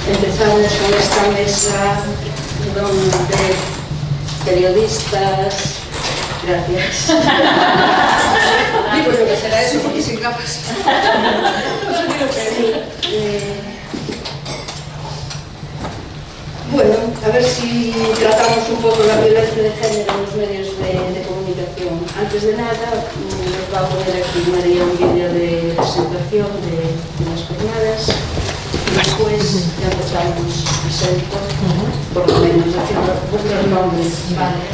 Empezamos con esta mesa donde periodistas... Gracias. Digo yo que será eso, porque sin gafas. No sé qué lo que Bueno, a ver si tratamos un poco la violencia de género en los medios de comunicación. Antes de nada, nos va a poner aquí María un vídeo de presentación de las jornadas. Y después ya empezamos el centro, por lo menos haciendo vuestros nombres. Vale.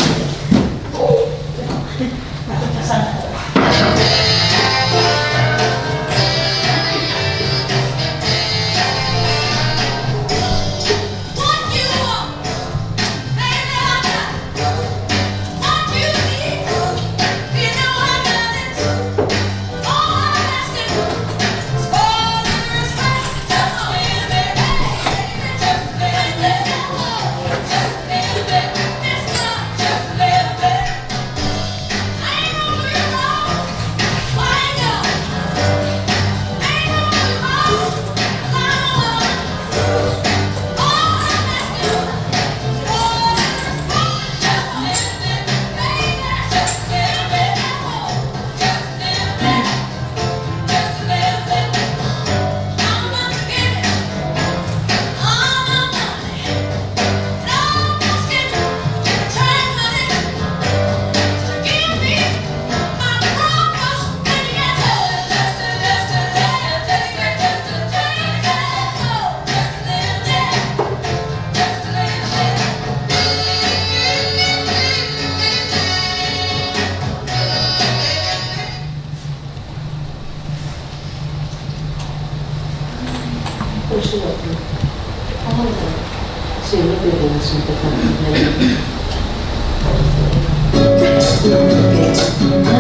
Sí, no creo que vas a empezar.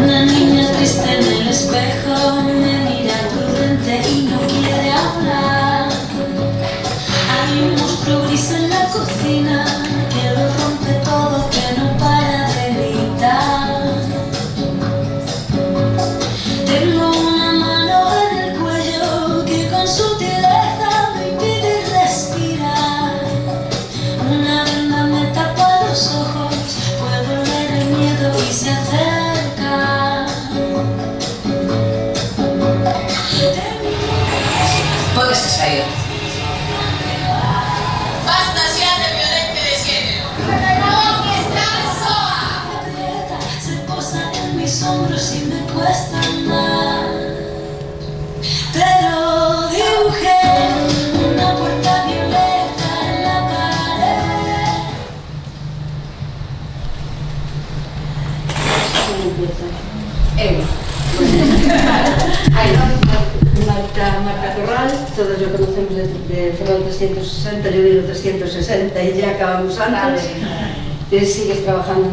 Una niña triste en el espejo me mira prudente y no quiere hablar. Hay un monstruo gris en la cocina que lo rompe todo, que no para de gritar. Tengo una mano en el cuello que con sutileza me impide respirar. Una venda me tapa los ojos, puedo ver el miedo y se acerca. Puedes salir. Basta ya de violencia de género. ¿Dónde está Soa? Se posa en mis hombros y me cuesta andar. Pero dibujé una puerta violeta en la pared. ¿Cómo empieza? Marta Corral, todos lo conocemos de Ferrol 360, yo digo 360 y ya acabamos antes. Sigues trabajando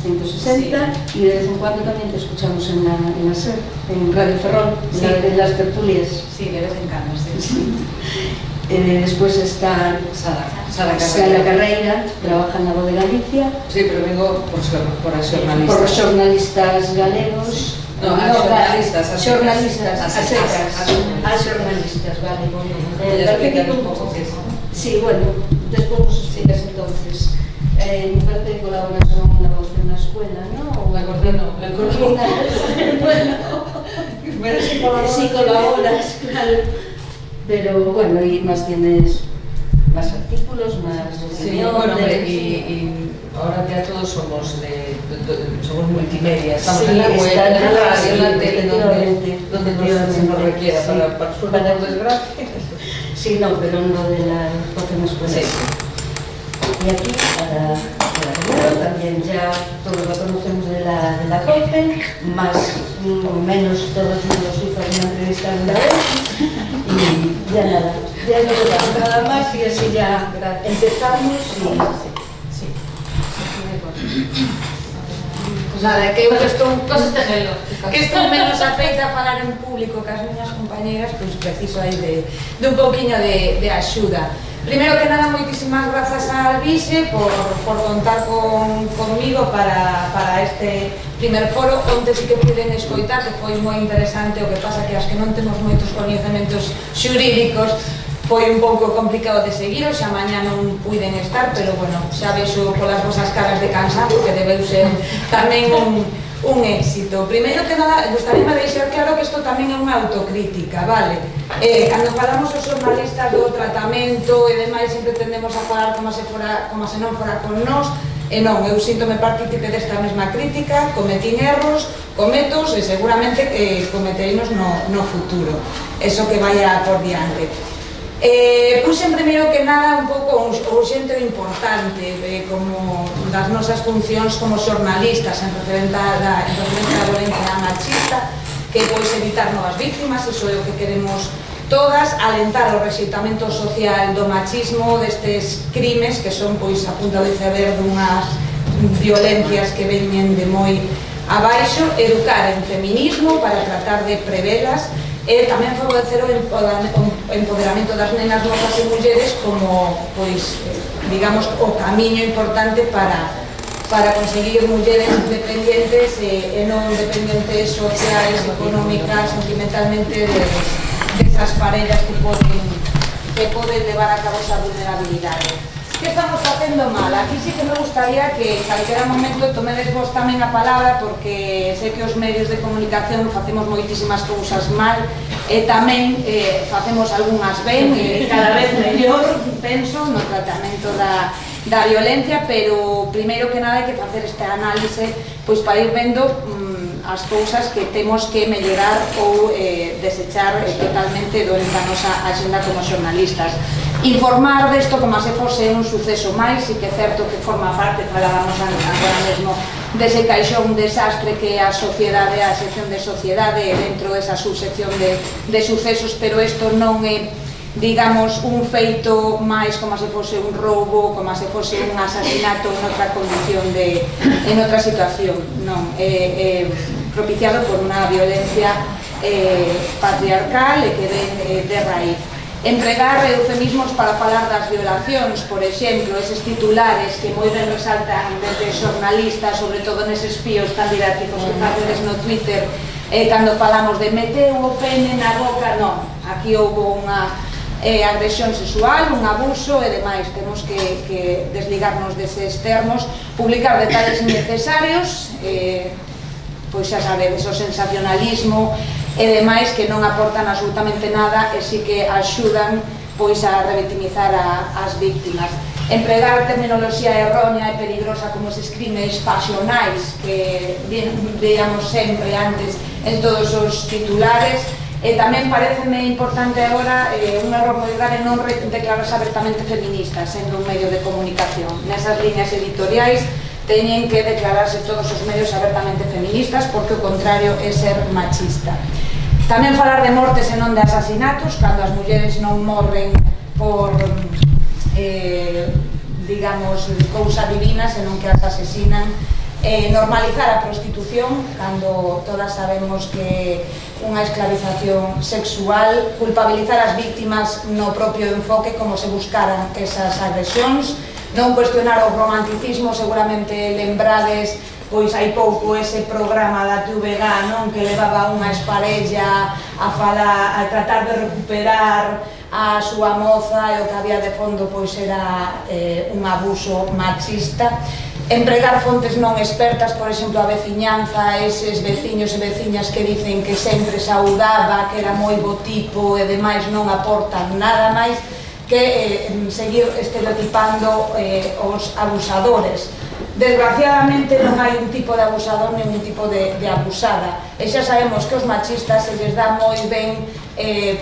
en 360 y de vez en cuando también te escuchamos en la SER, en Radio Ferrol, Sí. en las tertulias. Sí, de vez en cuando, sí. Sí. Después está Sara Carreira, trabaja en la Voz de Galicia. Sí, pero vengo por xornalistas. Por los xornalistas galegos. No, a xornalistas, xornalistas, a secas. a A xornalistas, vale. Ya explicar un poco qué es. Sí, bueno, después nos explicas entonces. Me parece que colaboras con La Voz en la escuela, ¿no? La coordino. Bueno, sí colaboras, claro. Pero bueno, y más tienes más artículos, más Sí, opiniones. bueno, hombre, y ahora ya todos somos somos multimedia, estamos Sí, en la web, en está la en la- radio, en la sí, tele, donde se nos requiera, sí. para suerte o por desgracia. Sí, no, pero no de la Voz en la escuela. Sí. Y aquí, para primero, también ya todos lo conocemos de la COPE, más o menos todos nos hizo una entrevista en la web. Y ya nada, ya no queda nada más y así ya empezamos. Sí. Pues nada, que eu que estou menos afeita a falar en público que as miñas compañeiras, pois preciso aí de un pouquiño de axuda. Primero que nada, moitísimas grazas a Alvise por contar conmigo para este primer foro, onde sí que puiden escoitar, que foi moi interesante. O que pasa que as que non temos moitos coñecementos xurídicos, foi un pouco complicado de seguir, xa mañá non puiden estar, pero bueno, xa vexo polas vosas caras de cansanzo que debeu ser tamén un éxito. Primeiro que nada, gustaría deixar claro que isto tamén é unha autocrítica, vale? Cando falamos os xornalistas do tratamento e demais, sempre tendemos a falar como se non fora con nós, e non, eu síntome partícipe desta mesma crítica, cometín erros, cometos e seguramente cometerínos no futuro, eso que vaya por diante. Puxen primeiro que nada un pouco o xente importante como das nosas funcións como xornalistas en referente á violencia machista, que pois evitar novas víctimas, iso é o que queremos todas, alentar o rexeitamento social do machismo, destes crimes que son pois a punta de iceberg dunhas violencias que veñen de moi abaixo, educar en feminismo para tratar de prevelas e tamén favorecer o empoderamento das nenas, mozas e mulleres como, pois, digamos, o camiño importante para conseguir mulleres independientes e non dependientes sociais, económicas, sentimentalmente desas parellas que poden levar a cabo esa vulnerabilidade. Que estamos facendo mal? Aquí sí que me gustaría que en calquera momento tomedes vos tamén a palabra, porque sei que os medios de comunicación facemos moitísimas cousas mal e tamén facemos algunhas ben e cada vez mellor, penso, no tratamento da violencia, pero primeiro que nada hai que facer este análise pois para ir vendo as cousas que temos que mellorar ou desechar totalmente durante a nosa agenda como xornalistas. Informar desto como se fose un suceso máis, e que é certo que forma parte, falábamos agora mesmo, dese caixón desastre que é a sociedade, a sección de sociedade dentro desa subsección de sucesos, pero isto non é, digamos, un feito máis como se fose un roubo, como se fose un asasinato en outra condición, en outra situación, non, é propiciado por unha violencia patriarcal e que ven de raíz. Empregar eufemismos para falar das violacións, por exemplo, eses titulares que moi ben resaltan desde xornalistas, sobre todo neses fíos tan didácticos que facedes no Twitter, cando falamos de meteu o pene na boca, non, aquí houve unha agresión sexual, un abuso e demais, temos que desligarnos deses termos, publicar detalles innecesarios, pois xa sabedes, o sensacionalismo e demais que non aportan absolutamente nada e si que axudan pois a revictimizar as víctimas. Empregar terminoloxía errónea e peligrosa como eses crimes pasionais que veíamos sempre antes en todos os titulares. E tamén pareceme importante agora un error moi grave non declararse abertamente feminista sendo un medio de comunicación. Nesas líneas editoriais teñen que declararse todos os medios abertamente feministas, porque o contrario é ser machista. Tamén falar de mortes e non de asasinatos, cando as mulleres non morren por, digamos, cousa divina, senón que as asesinan. Normalizar a prostitución, cando todas sabemos que unha esclavización sexual, culpabilizar as víctimas no propio enfoque como se buscaran esas agresións, non cuestionar o romanticismo, seguramente lembrades pois hai pouco ese programa da TVG, non, que levaba unha esparella a tratar de recuperar a súa moza e o que había de fondo pois era un abuso machista. Empregar fontes non expertas, por exemplo, a veciñanza, eses veciños e veciñas que dicen que sempre saudaba, que era moi bo tipo e demais, non aportan nada máis que seguir estereotipando os abusadores. Desgraciadamente non hai un tipo de abusador nin un tipo de abusada, e xa sabemos que os machistas se les dá moi ben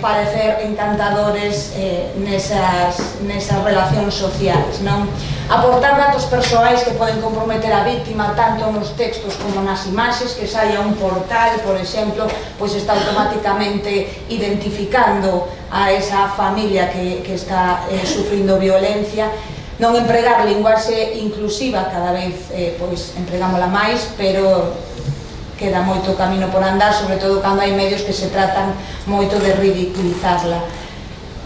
parecer encantadores nesas relacións sociais, non? Aportar datos persoais que poden comprometer a víctima tanto nos textos como nas imaxes, que saia un portal, por exemplo, pois está automáticamente identificando a esa familia que está sufrindo violencia. Non empregar linguaxe inclusiva, cada vez pois empregámola máis, pero queda moito camino por andar, sobre todo cando hai medios que se tratan moito de ridiculizarla.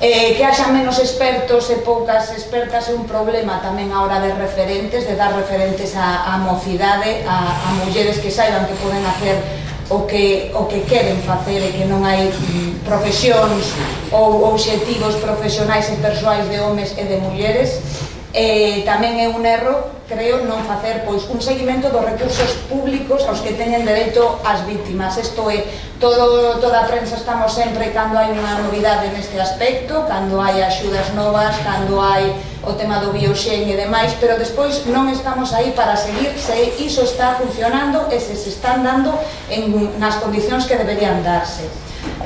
Que haxan menos expertos e poucas expertas é un problema tamén a hora de referentes, de dar referentes á mocidade, a mulleres que saiban que poden hacer o que queren facer e que non hai profesións ou obxectivos profesionais e persoais de homes e de mulleres. Tamén é un erro, creo, non facer pois un seguimento dos recursos públicos aos que teñen dereito as vítimas. Isto é, toda a prensa estamos sempre cando hai unha novidade neste aspecto, cando hai axudas novas, cando hai o tema do bioxen e demais, pero despois non estamos aí para seguir se iso está funcionando e se están dando nas condicións que deberían darse.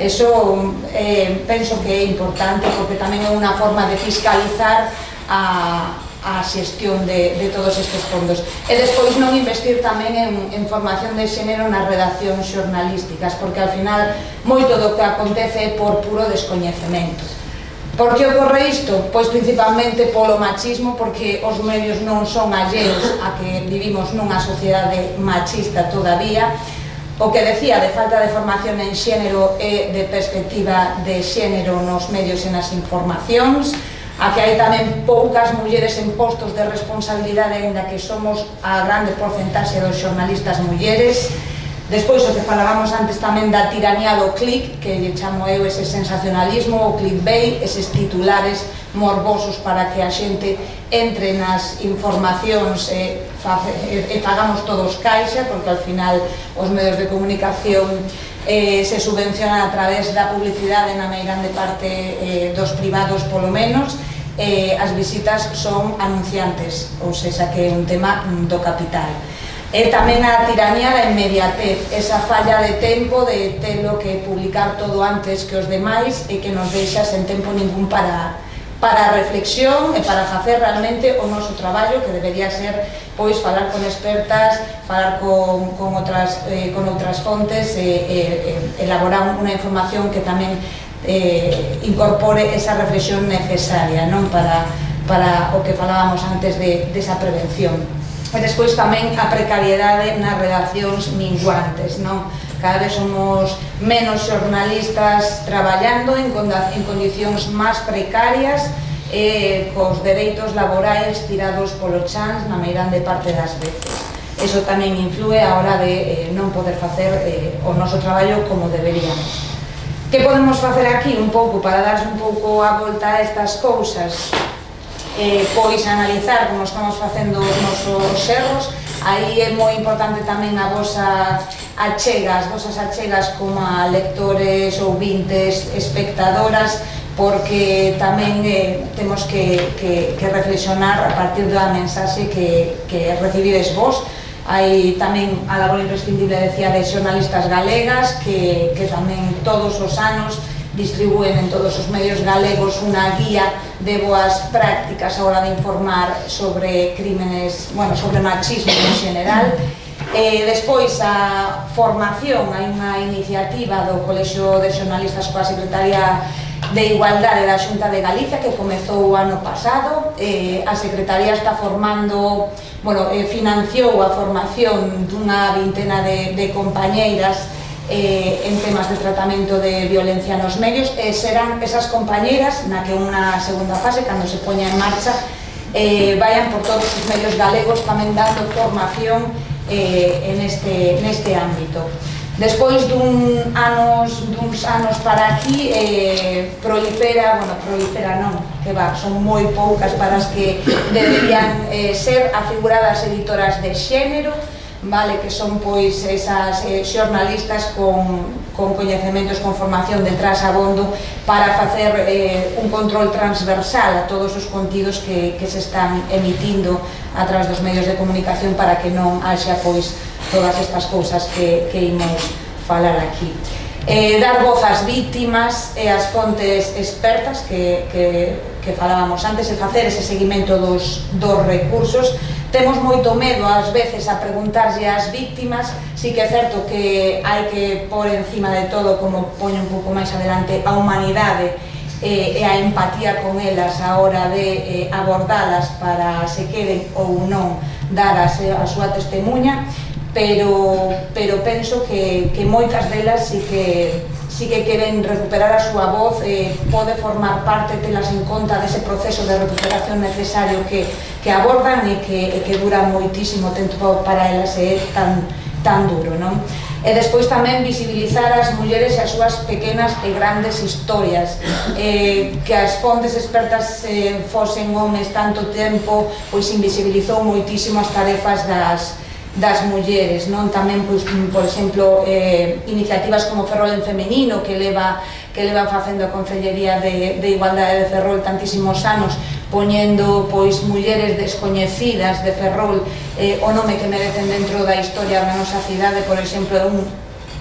Eso penso que é importante porque tamén é unha forma de fiscalizar a xestión de todos estes fondos. E despois non investir tamén en formación de xénero nas redaccións xornalísticas, porque ao final moito do que acontece é por puro descoñecemento. Por que ocorre isto? Pois principalmente polo machismo, porque os medios non son alleos a que vivimos nunha sociedade machista todavía. O que decía de falta de formación en xénero e de perspectiva de xénero nos medios e nas informacións, a que hai tamén poucas mulleres en postos de responsabilidade, ainda que somos a grande porcentaxe dos xornalistas mulleres. Despois, o que falábamos antes tamén da tiranía do click, que lle chamo eu ese sensacionalismo, o clickbait, eses titulares morbosos para que a xente entre nas informacións e fagamos todos caixa, porque ao final os medios de comunicación se subvencionan a través da publicidade na meirande parte dos privados polo menos. As visitas son anunciantes, ou seja, que é un tema do capital. E tamén a tiranía da inmediatez, esa falla de tempo de telo que publicar todo antes que os demais e que nos deixa sen tempo ningún para a reflexión e para facer realmente o noso traballo, que debería ser pois falar con expertas, falar con outras fontes e elaborar unha información que tamén incorpore esa reflexión necesaria, non, para o que falábamos antes desa prevención. E despois tamén a precariedade nas redaccións minguantes, non? Cada vez somos menos xornalistas traballando en condicións máis precarias e cos dereitos laborais tirados polo chans na meirande parte das veces. Eso tamén influe a hora de non poder facer o noso traballo como deberíamos. Que podemos facer aquí un pouco para darse un pouco a volta a estas cousas? Pois analizar como estamos facendo os nosos erros. Aí é moi importante tamén a vosa achega, as vosas achegas como a lectores, ouvintes, espectadoras, porque tamén temos que reflexionar a partir da mensaxe que recibides vos. Hai tamén a labor imprescindible, decía, de xornalistas galegas que tamén todos os anos distribúen en todos os medios galegos unha guía de boas prácticas a hora de informar sobre crímenes, bueno, sobre machismo en general. Despois a formación, hai unha iniciativa do Colexio de Xornalistas coa Secretaría de Igualdade da Xunta de Galicia que comezou o ano pasado. A Secretaría está formando, financiou a formación dunha vintena de compañeiras en temas de tratamento de violencia nos medios, e serán esas compañeiras na que unha segunda fase, cando se poña en marcha, vayan por todos os medios galegos tamén dando formación neste ámbito. Despois duns anos para aquí prolifera non, que va, son moi poucas para as que deberían ser a figura das editoras de xénero, vale, que son pois esas xornalistas con coñecementos, con formación detrás abondo para facer un control transversal a todos os contidos que se están emitindo a través dos medios de comunicación, para que non haxa pois todas estas cousas que imos falar aquí. Dar voz ás vítimas e ás fontes expertas que falábamos antes, e facer ese seguimento dos recursos. Temos moito medo ás veces a preguntarlle ás vítimas. Si que é certo que hai que pôr encima de todo, como poño un pouco máis adelante, a humanidade e a empatía con elas a hora de abordalas para se queren ou non dar a súa testemunha, pero penso que moitas delas si que queren recuperar a súa voz, pode formar parte, telas en conta dese proceso de recuperación necesario que abordan e que dura moitísimo tempo para elas, é tan duro, non? E despois tamén visibilizar as mulleres e as súas pequenas e grandes historias, que as fontes expertas fosen homes tanto tempo, pois invisibilizou moitísimo as tarefas das mulleres, non? Tamén, pois, por exemplo, iniciativas como Ferrol en Femenino, que leva facendo a Concellería de Igualdade de Ferrol tantísimos anos, poñendo, pois, mulleres descoñecidas de Ferrol o nome que merecen dentro da historia da nosa cidade, por exemplo,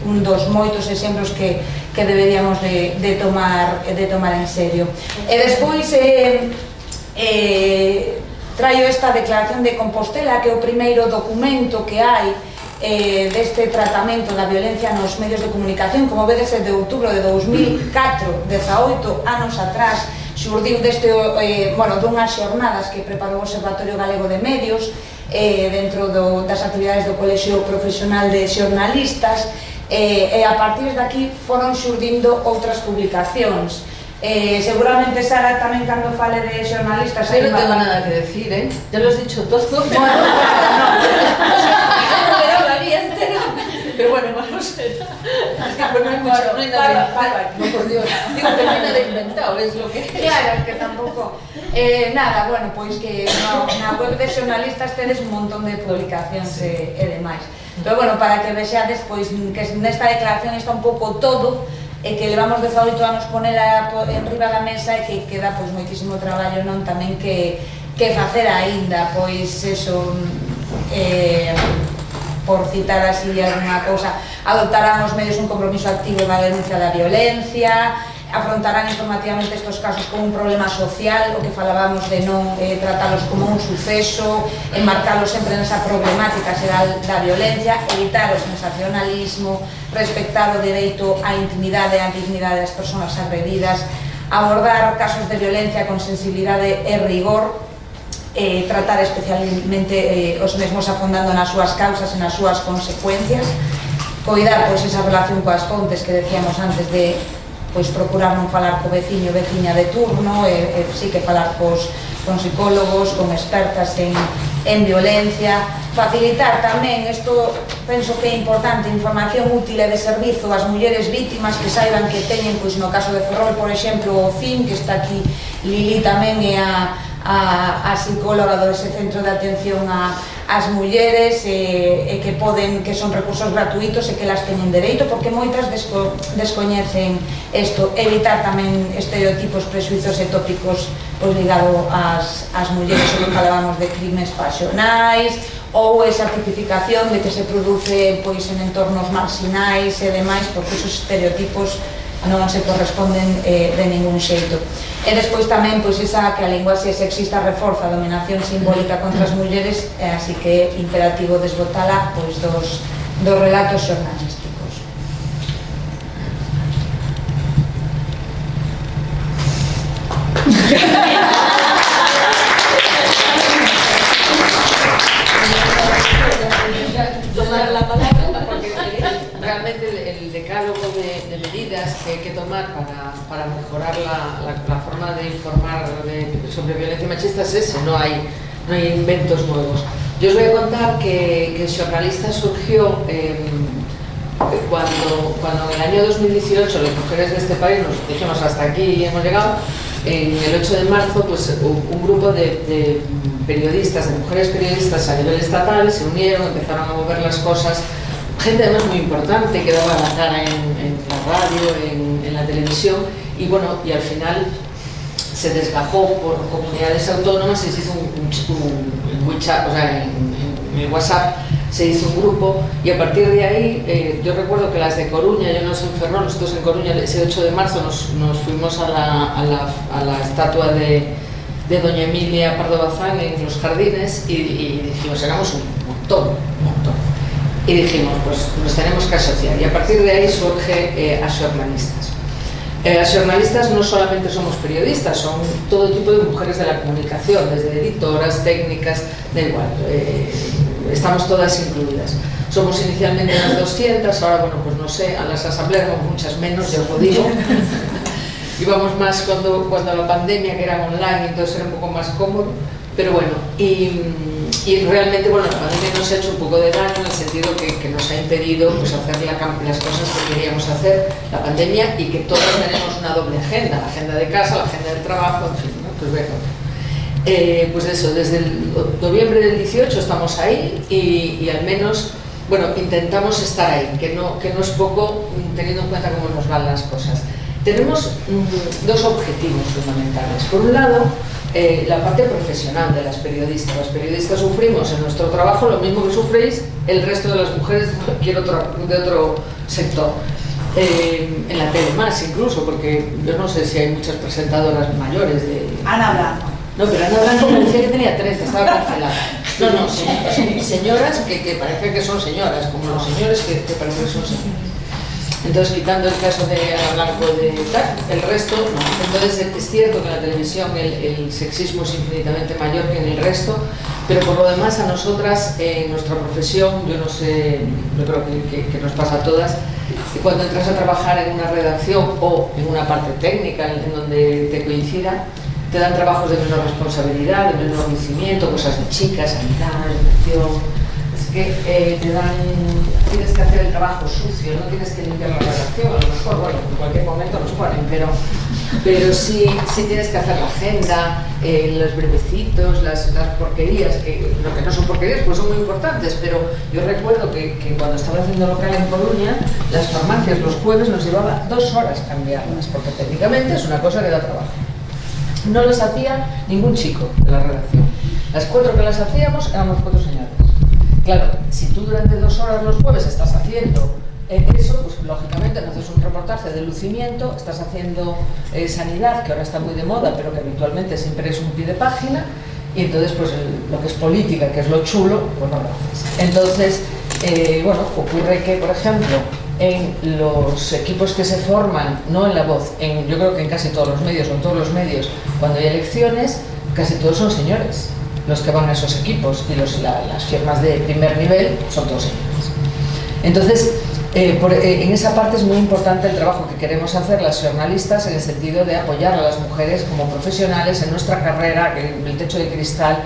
un dos moitos exemplos que deberíamos de tomar en serio. E despois traio esta declaración de Compostela, que é o primeiro documento que hai deste tratamento da violencia nos medios de comunicación. Como vedes, é de outubro de 2004, 18 anos atrás, xurdiu dunhas xornadas que preparou o Observatorio Galego de Medios dentro das actividades do Colexio Profesional de Xornalistas, e a partir de aquí foron xurdindo outras publicacións. Seguramente Sara tamén, cando fale de xornalistas, yo no tengo nada que decir, ya lo has dicho todo. Pero bueno, vamos a ver. Es que no hay nada inventado. No, por Dios. Digo que no hay nada inventado, es lo que es. Claro, que tampouco. Nada, bueno, pois que na web de xornalistas tedes un montón de publicacións e demais. Pero bueno, para que vexades, pois, que nesta declaración está un pouco todo, e que levamos 18 anos ponela en riba da mesa, e que queda, pois, moitísimo traballo, non? Tamén que facer aínda, pois, eso, por citar así alguna cousa, adoptarán os medios un compromiso activo na denuncia da violencia, afrontarán informativamente estos casos como un problema social, o que falábamos de non tratalos como un suceso, enmarcalos sempre nesa problemática xeral da violencia, evitar o sensacionalismo, respectar o dereito á intimidade e á dignidade das persoas agredidas, abordar casos de violencia con sensibilidade e rigor, tratar especialmente os mesmos afondando nas súas causas e nas súas consecuencias, coidar, pois, esa relación coas fontes que decíamos antes de, pois, procurar non falar co veciño, veciña de turno, sí que falar con psicólogos, con expertas en violencia, facilitar tamén, isto penso que é importante, información útil e de servizo ás mulleres vítimas, que saiban que teñen, pois, no caso de Ferrol, por exemplo, o CIM, que está aquí Lili tamén, e a psicóloga dese centro de atención ás mulleres, e que son recursos gratuitos e que las teñen dereito, porque moitas descoñecen isto. Evitar tamén estereotipos, presuizos e tópicos, pois, ligado ás mulleres, o que falábamos de crimes pasionais, ou esa tipificación de que se produce, pois, en entornos marxinais e demais, porque esos estereotipos non se corresponden de ningún xeito. E despois tamén, pois, esa que a linguaxe sexista reforza a dominación simbólica contra as mulleres, así que é imperativo desbotala, pois, dos relatos xornalísticos. Tomar la palabra, porque realmente el decálogo de medidas que hay que tomar para mejorar la forma de informar sobre violencia machista es ese, no hay inventos nuevos. Yo os voy a contar que Xornalista surgió cuando en el año 2018 las mujeres de este país nos dijimos hasta aquí hemos llegado. En el 8 de marzo, pues, un grupo de periodistas, de mujeres periodistas a nivel estatal se unieron, empezaron a mover las cosas, gente además muy importante que daba la cara en la radio, en la televisión, y bueno, y al final se desgajó por comunidades autónomas y se hizo un WeChat, o sea, en el WhatsApp se hizo un grupo, y a partir de ahí, yo recuerdo que las de Coruña, yo no soy en Ferrol, nosotros en Coruña, ese 8 de marzo nos fuimos a la estatua de doña Emilia Pardo Bazán en los jardines y dijimos, hagamos un montón. Y dijimos, pues nos tenemos que asociar, y a partir de ahí surge a Xornalistas. Las xornalistas no solamente somos periodistas, son todo tipo de mujeres de la comunicación, desde editoras, técnicas, da igual, estamos todas incluidas. Somos inicialmente unas 200, ahora, bueno, pues no sé, a las asambleas vamos muchas menos, ya os lo digo. Íbamos más cuando la pandemia, que era online, entonces era un poco más cómodo, Pero bueno, y realmente, bueno, la pandemia nos ha hecho un poco de daño en el sentido que nos ha impedido pues, hacer las cosas que queríamos hacer, la pandemia, y que todos tenemos una doble agenda, la agenda de casa, la agenda del trabajo, en fin, ¿no? Pues bueno, pues eso, desde el noviembre del 18 estamos ahí y al menos, bueno, intentamos estar ahí, que no es poco teniendo en cuenta cómo nos van las cosas. Tenemos dos objetivos fundamentales. Por un lado, la parte profesional de las periodistas. Las periodistas sufrimos en nuestro trabajo lo mismo que sufréis el resto de las mujeres de cualquier otro sector. En la tele más incluso, porque yo no sé si hay muchas presentadoras mayores de... Ana Blanco. No, pero Ana Blanco me decía que tenía 30, estaba cancelada. No, señoras que parece que son señoras, como los señores que parece que son señoras. Entonces, quitando el caso de Ana Blanco de tal, el resto no. Entonces, es cierto que en la televisión el sexismo es infinitamente mayor que en el resto, pero por lo demás a nosotras, en nuestra profesión, yo no sé, yo creo que nos pasa a todas, que cuando entras a trabajar en una redacción o en una parte técnica en donde te coincida, te dan trabajos de menor responsabilidad, de menor conocimiento, cosas de chicas, sanidad, educación. Que tienes que hacer el trabajo sucio, no tienes que limpiar la redacción, a lo mejor, bueno, en cualquier momento nos ponen, pero sí tienes que hacer la agenda, los brevecitos, las porquerías, que no son porquerías, pues son muy importantes, pero yo recuerdo que cuando estaba haciendo local en Coruña, las farmacias los jueves nos llevaba 2 horas cambiarlas, porque técnicamente es una cosa que da trabajo. No las hacía ningún chico de la redacción. Las 4 que las hacíamos éramos 4 señores. Claro, si tú durante 2 horas los jueves estás haciendo eso, pues lógicamente no haces un reportaje de lucimiento, estás haciendo sanidad, que ahora está muy de moda, pero que habitualmente siempre es un pie de página, y entonces pues lo que es política, que es lo chulo, pues no lo haces. Entonces, bueno, ocurre que, por ejemplo, en los equipos que se forman, no en La Voz, yo creo que en casi todos los medios, o en todos los medios, cuando hay elecciones, casi todos son señores los que van a esos equipos, y las firmas de primer nivel son todos señores. Entonces, en esa parte es muy importante el trabajo que queremos hacer las jornalistas, en el sentido de apoyar a las mujeres como profesionales en nuestra carrera, el techo de cristal,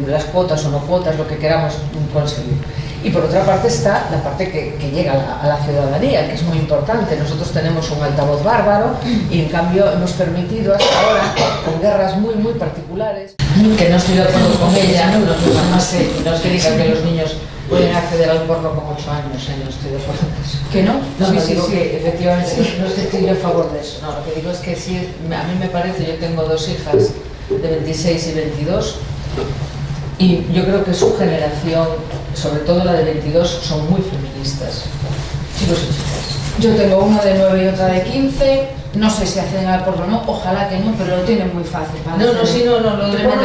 las cuotas o no cuotas, lo que queramos conseguir. Y por otra parte está la parte que llega a la ciudadanía, que es muy importante. Nosotros tenemos un altavoz bárbaro y en cambio hemos permitido hasta ahora, con guerras muy particulares, que no estoy de acuerdo con ella, no es que digan que los niños pueden acceder al porno con 8 años, no estoy de acuerdo con eso. ¿Que no? Sí, efectivamente, no es que estoy yo a favor de eso, no, lo que digo es que sí, a mí me parece, yo tengo 2 hijas de 26 y 22, y yo creo que su generación, sobre todo la de 22, son muy feministas, chicos y chicas. Yo tengo una de 9 y otra de 15, no sé si acceden al porno o no, ojalá que no, pero lo tienen muy fácil. No, lo de porno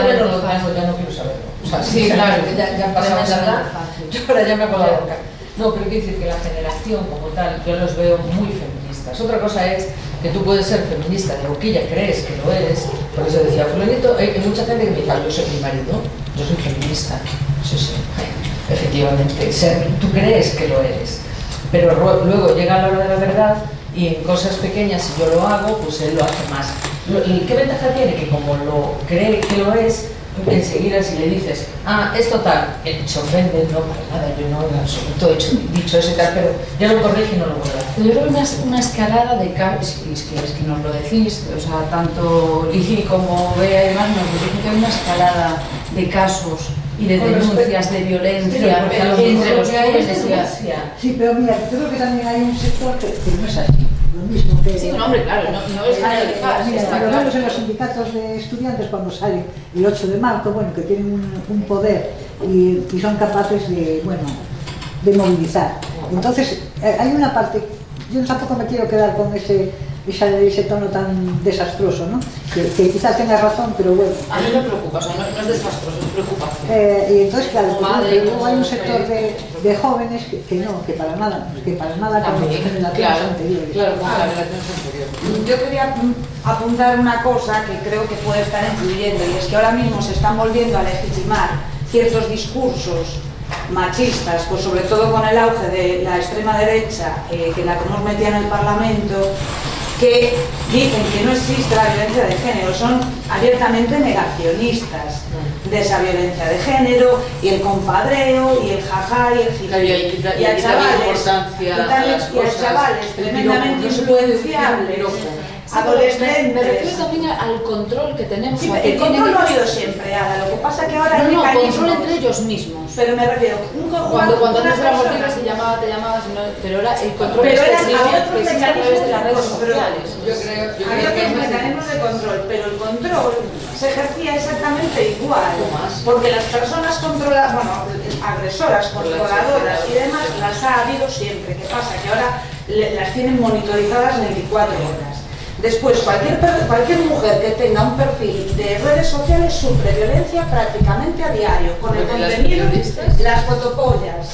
ya no quiero saberlo. O sea, sí, claro, que ya han pasado esa edad, yo ahora ya me hago la boca. No, pero quiero decir que la generación como tal, yo los veo muy feministas. Otra cosa es que tú puedes ser feminista de boquilla, crees que lo eres, por eso decía fulanito, hay mucha gente que me dice, yo soy mi marido, yo soy feminista. Sí, efectivamente, tú crees que lo eres, pero luego llega la hora de la verdad y en cosas pequeñas, si yo lo hago, pues él lo hace más. ¿Y qué ventaja tiene? Que como lo cree que lo es, enseguida si le dices, esto tal, él se ofende, no para nada, yo no en absoluto he dicho eso y tal, pero ya lo corrige y no lo vuelve a hacer. Yo creo que es una escalada de casos, y es que nos lo decís, o sea, tanto Ligi como Bea y demás nos dicen que hay una escalada de casos y de denuncias de violencia entre los jóvenes. Sí, pero mira, yo creo que también hay un sector que no es así. Lo mismo que... Sí, un hombre, claro, no es generalizar. Mira, por lo menos en los sindicatos de estudiantes, cuando salen el 8 de marzo, bueno, que tienen un poder y son capaces de, bueno, de movilizar. Entonces, hay una parte, yo tampoco me quiero quedar con ese tono tan desastroso, ¿no? Que quizás tenga razón, pero bueno. A mí me preocupa, o sea, no es desastroso, es preocupación. Y entonces, claro, pero luego hay un sector de jóvenes que para nada conocen la clase anterior. Claro, como la relación anterior. Yo quería apuntar una cosa que creo que puede estar influyendo, y es que ahora mismo se están volviendo a legitimar ciertos discursos machistas, pues sobre todo con el auge de la extrema derecha, que la que nos metía en el Parlamento, que dicen que no existe la violencia de género, son abiertamente negacionistas de esa violencia de género, y el compadreo, y el jajá, y el jiji. Y a chavales tremendamente influenciables, adolescentes. Me refiero también al control que tenemos. Sí, el control no ha habido siempre, Ada, lo que pasa que ahora hay mecanismos. Control entre ellos mismos. Pero me refiero, cuando antes éramos libres te llamabas, pero ahora el control pero excesivo otros que existe a través de las redes control. sociales. Había otros mecanismos de control, pero el control se ejercía exactamente igual, porque las personas controladas, bueno, agresoras, controladoras y demás, las ha habido siempre. ¿Qué pasa? Que ahora las tienen monitorizadas 24 horas. Después, cualquier mujer que tenga un perfil de redes sociales sufre violencia prácticamente a diario, con el contenido, las fotopollas,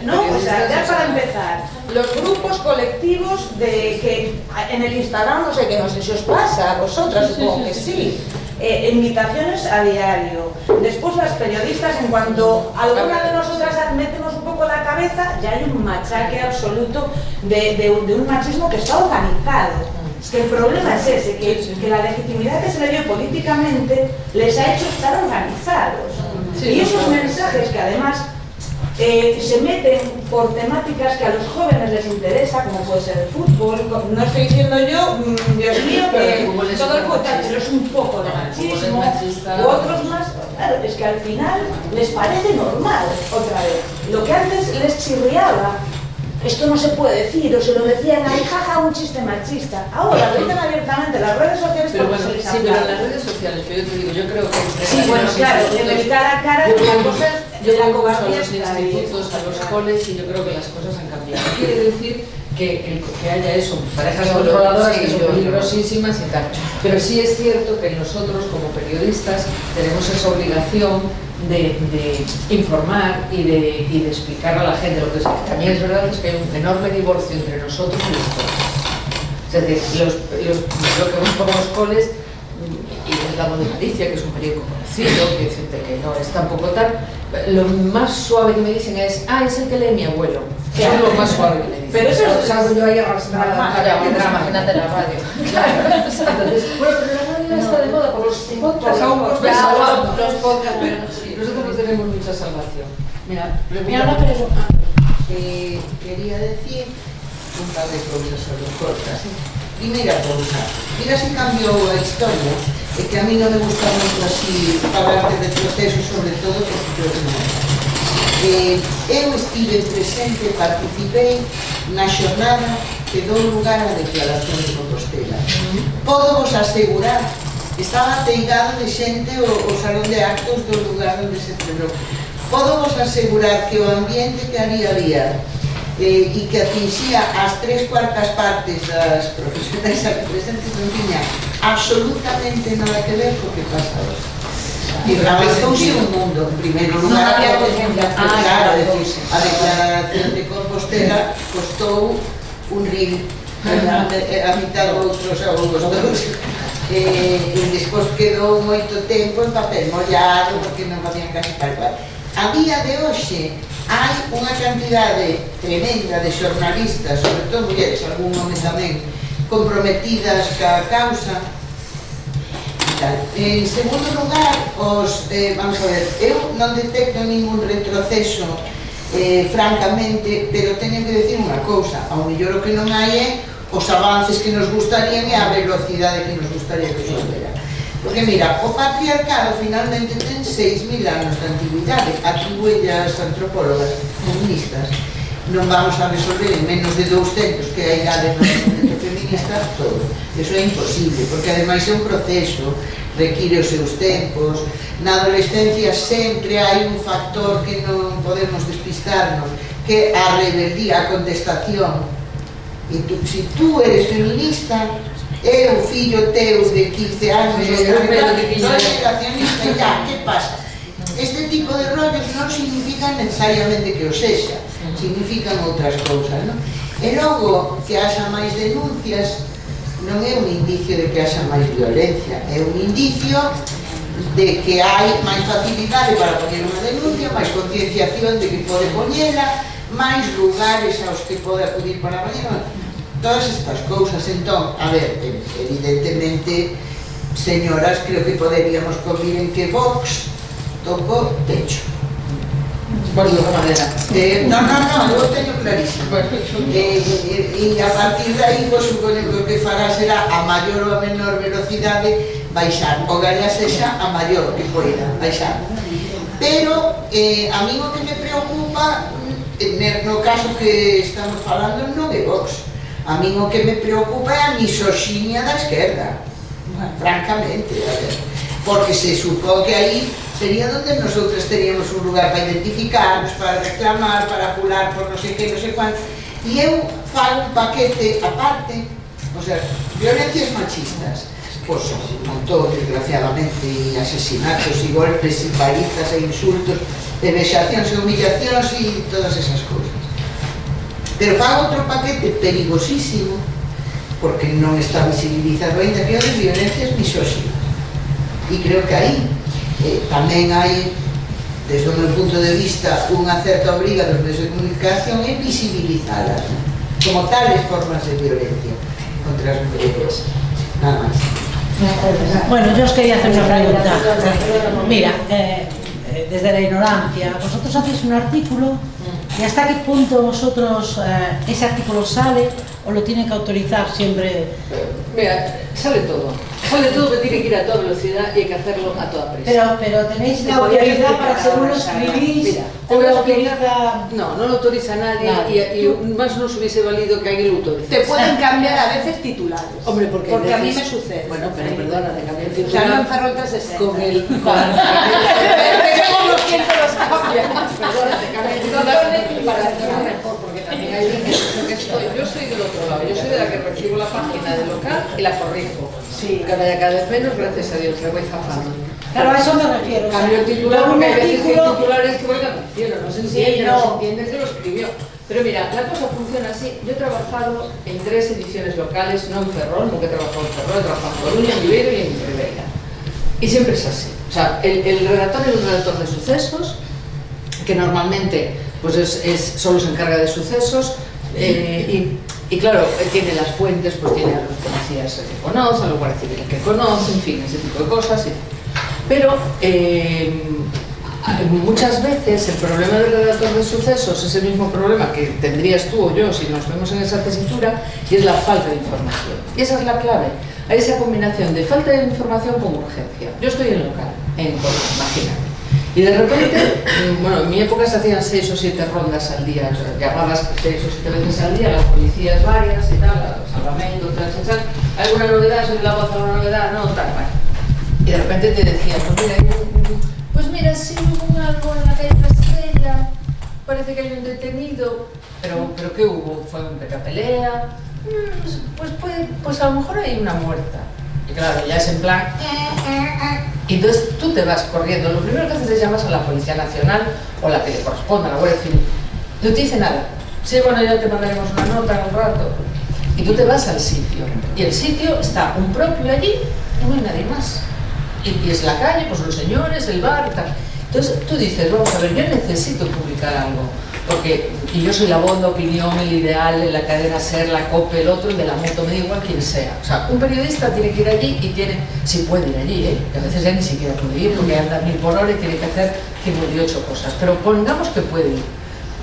¿no? O sea, ya para empezar, los grupos colectivos de que en el Instagram, no sé si os pasa, a vosotras supongo que sí, invitaciones a diario. Después las periodistas, en cuanto alguna de nosotras metemos un poco la cabeza, ya hay un machaque absoluto de un machismo que está organizado. Es que el problema es ese, que la legitimidad que se le dio políticamente les ha hecho estar organizados. Y esos mensajes que además se meten por temáticas que a los jóvenes les interesa, como puede ser el fútbol. No estoy diciendo yo, Dios mío, que todo el fútbol, pero es un poco de machismo, u otros más. Claro, es que al final les parece normal otra vez. Lo que antes les chirriaba, esto no se puede decir, o se lo decían ahí, jaja, un chiste machista. Ahora lo dicen abiertamente, las redes sociales, pero porque bueno, se les sí, pero las redes sociales, que yo te digo, yo creo que... Sí, bueno, claro, en el cara a cara, la cosa yo de la voy a cobardía los institutos, a los coles, y yo creo que las cosas han cambiado. Quiere decir que haya eso, parejas controladoras que son peligrosísimas y tal. Pero sí es cierto que nosotros, como periodistas, tenemos esa obligación de informar y de explicar a la gente. Lo que también es verdad es que hay un enorme divorcio entre nosotros y los coles. Es decir, lo que vemos por los coles, y el Damo de Galicia, que es un periódico conocido, que decirte que no es tampoco tal, lo más suave que me dicen es es el que lee mi abuelo. Eso es lo más suave que me dicen. Pero eso es algo yo ahí arrastrada. Imagínate la radio. Entonces, bueno, pero la radio está de moda por los podcasts. Los podcasts, pero nosotros no tenemos mucha salvación. Mira, una pregunta. Quería decir un par de cousas a los cortas. Primeira cousa, mira se cambiou a historia, e que a mí non me gusta moito así falar de retroceso, sobre todo porque creo que non é. Eu estive presente, participei na xornada que dou lugar á declaración de Compostela. Podo vos asegurar, estaba ateigado de xente o salón de actos do lugar onde se celebrou. Podo vos asegurar que o ambiente que ali había e que atinxía as 3/4 partes das profesionais aquí presentes non tiña absolutamente nada que ver co que pasaba. E avanzouse un mundo. En primeiro lugar, claro, a declaración de Compostela costou un río, a mitad outros a outros dous. E despois quedou moito tempo en papel mollado porque non facían casi calcular. A día de hoxe hai unha cantidade tremenda de xornalistas, sobre todo mulleres, algún home tamén, comprometidas ca causa e tal. En segundo lugar, vamos a ver, eu non detecto ningún retroceso francamente, pero teño que decir unha cousa, ao mellor o que non hai é os avances que nos gustarían e a velocidade que nos gustaría que se houbera. Porque mira, o patriarcado finalmente ten 6.000 anos de antigüidade, atribúelle as antropólogas feministas. Non vamos a resolver en menos de 200 que hai idade no movimento feminista todo. Eso é imposible, porque ademais é un proceso, require os seus tempos. Na adolescencia sempre hai un factor que non podemos despistarnos, que é a rebeldía, a contestación. E se tú eres feminista, eu, fillo teu de 15 anos, soy negacionista, ya, que pasa? Este tipo de rollos non significan necesariamente que o sexa, significan outras cousas, non? E logo, que haxa máis denuncias non é un indicio de que haxa máis violencia, é un indicio de que hai máis facilidade para poñer unha denuncia, máis concienciación de que pode poñela, máis lugares aos que pode acudir para poñela. todas estas cousas. Entón, a ver, evidentemente, señoras, creo que poderíamos convir en que Vox tocó techo. Por de alguna manera. No, eu teño clarísimo. E a partir de aí, pues, supoño que o que fará será a maior ou a menor velocidade baixar, o galla sexa a maior que poida baixar. Pero a mí o que me preocupa, no caso que estamos falando, non é Vox. A mí o que me preocupa é a misoxinia da esquerda, francamente, a ver. Porque se supón que aí sería donde nosotros teríamos un lugar para identificarnos, para reclamar, para apurar por no sei que, no sei cuánto. E eu fago un paquete aparte, o sea, violencias machistas, pois, montón, desgraciadamente, e asesinatos, e golpes, e palizas, e insultos, e vexacións, e humillacións, e todas esas cousas. Pero fago outro paquete perigosísimo, porque non está visibilizado ainda, que é o de violencias misóxinas. E creo que aí tamén hai, desde o meu punto de vista, unha certa obriga dos medios de comunicación en visibilizalas como tales formas de violencia contra as mujeres. Nada máis. Bueno, yo os quería hacer una pregunta. Mira, desde la ignorancia, vosotros hacéis un artículo y hasta qué punto vosotros ese artículo sale o lo tiene que autorizar siempre. Mira, sale todo que tiene que ir a toda velocidad y hay que hacerlo a toda prisa. Pero tenéis la autoridad para según lo escribís, o lo autoriza. No lo autoriza nadie. Y más nos hubiese valido que alguien lo autorice. Te pueden cambiar a veces titulares. Hombre, porque a mí me sucede. Bueno, pero perdona, de cambiar O sea, titular. no en Ferrol 360. Con el. Tenemos quien te los cambia. Perdona, te cambian titular para hacerlo mejor, porque también hay límites. Yo soy del otro lado, yo soy de la que recibo la página del local y la corrijo. Sí. Cada vez menos, gracias a Dios, le voy zafando. Claro, a eso me refiero. Cambio el titular porque hay veces que hay titulares que vuelven al cielo, no se entiende, no se entiende que lo escribió. Pero mira, la cosa funciona así. Yo he trabajado en 3 ediciones locales, no en Ferrol, nunca he trabajado en Ferrol, he trabajado en Coruña, en Viveiro y en Ribera. Y siempre es así. O sea, el redactor es un redactor de sucesos, que normalmente pues solo se encarga de sucesos, y claro, tiene las fuentes, pues tiene a los policías que conoce, a los guardias civiles que conoce, en fin, ese tipo de cosas. Pero muchas veces el problema del redactor de sucesos es el mismo problema que tendrías tú o yo si nos vemos en esa tesitura, y es la falta de información. Y esa es la clave. Hay esa combinación de falta de información con urgencia. Yo estoy en local, en Córdoba, imagínate. Y de repente, bueno, en mi época se hacían 6 o 7 rondas al día, llamadas 6 o 7 veces al día, las policías varias y tal, salvamento, tal. ¿Alguna novedad? ¿Soy la voz? ¿Alguna novedad? No, tal, vale. Y de repente te decían, pues mira, sí hubo algo en la calle Castella, parece que hay un detenido, pero ¿qué hubo? ¿Fue una pelea? Pues a lo mejor hay una muerta. Y claro, ya es en plan. Y entonces tú te vas corriendo. Lo primero que haces es llamas a la Policía Nacional o la que le corresponda, a la Guardia Civil. No te dice nada. Sí, bueno, ya te mandaremos una nota en un rato. Y tú te vas al sitio. Y el sitio está un propio allí y no hay nadie más. Y es la calle, pues los señores, el bar y tal. Entonces tú dices, vamos a ver, yo necesito publicar algo. Y yo soy la voz, la opinión, el ideal, la cadena SER, la COPE, el otro, el de la moto, me da igual quien sea. O sea, un periodista tiene que ir allí y si puede ir allí, que a veces ya ni siquiera puede ir porque anda 1000 por hora y tiene que hacer 58 cosas. Pero pongamos que puede ir.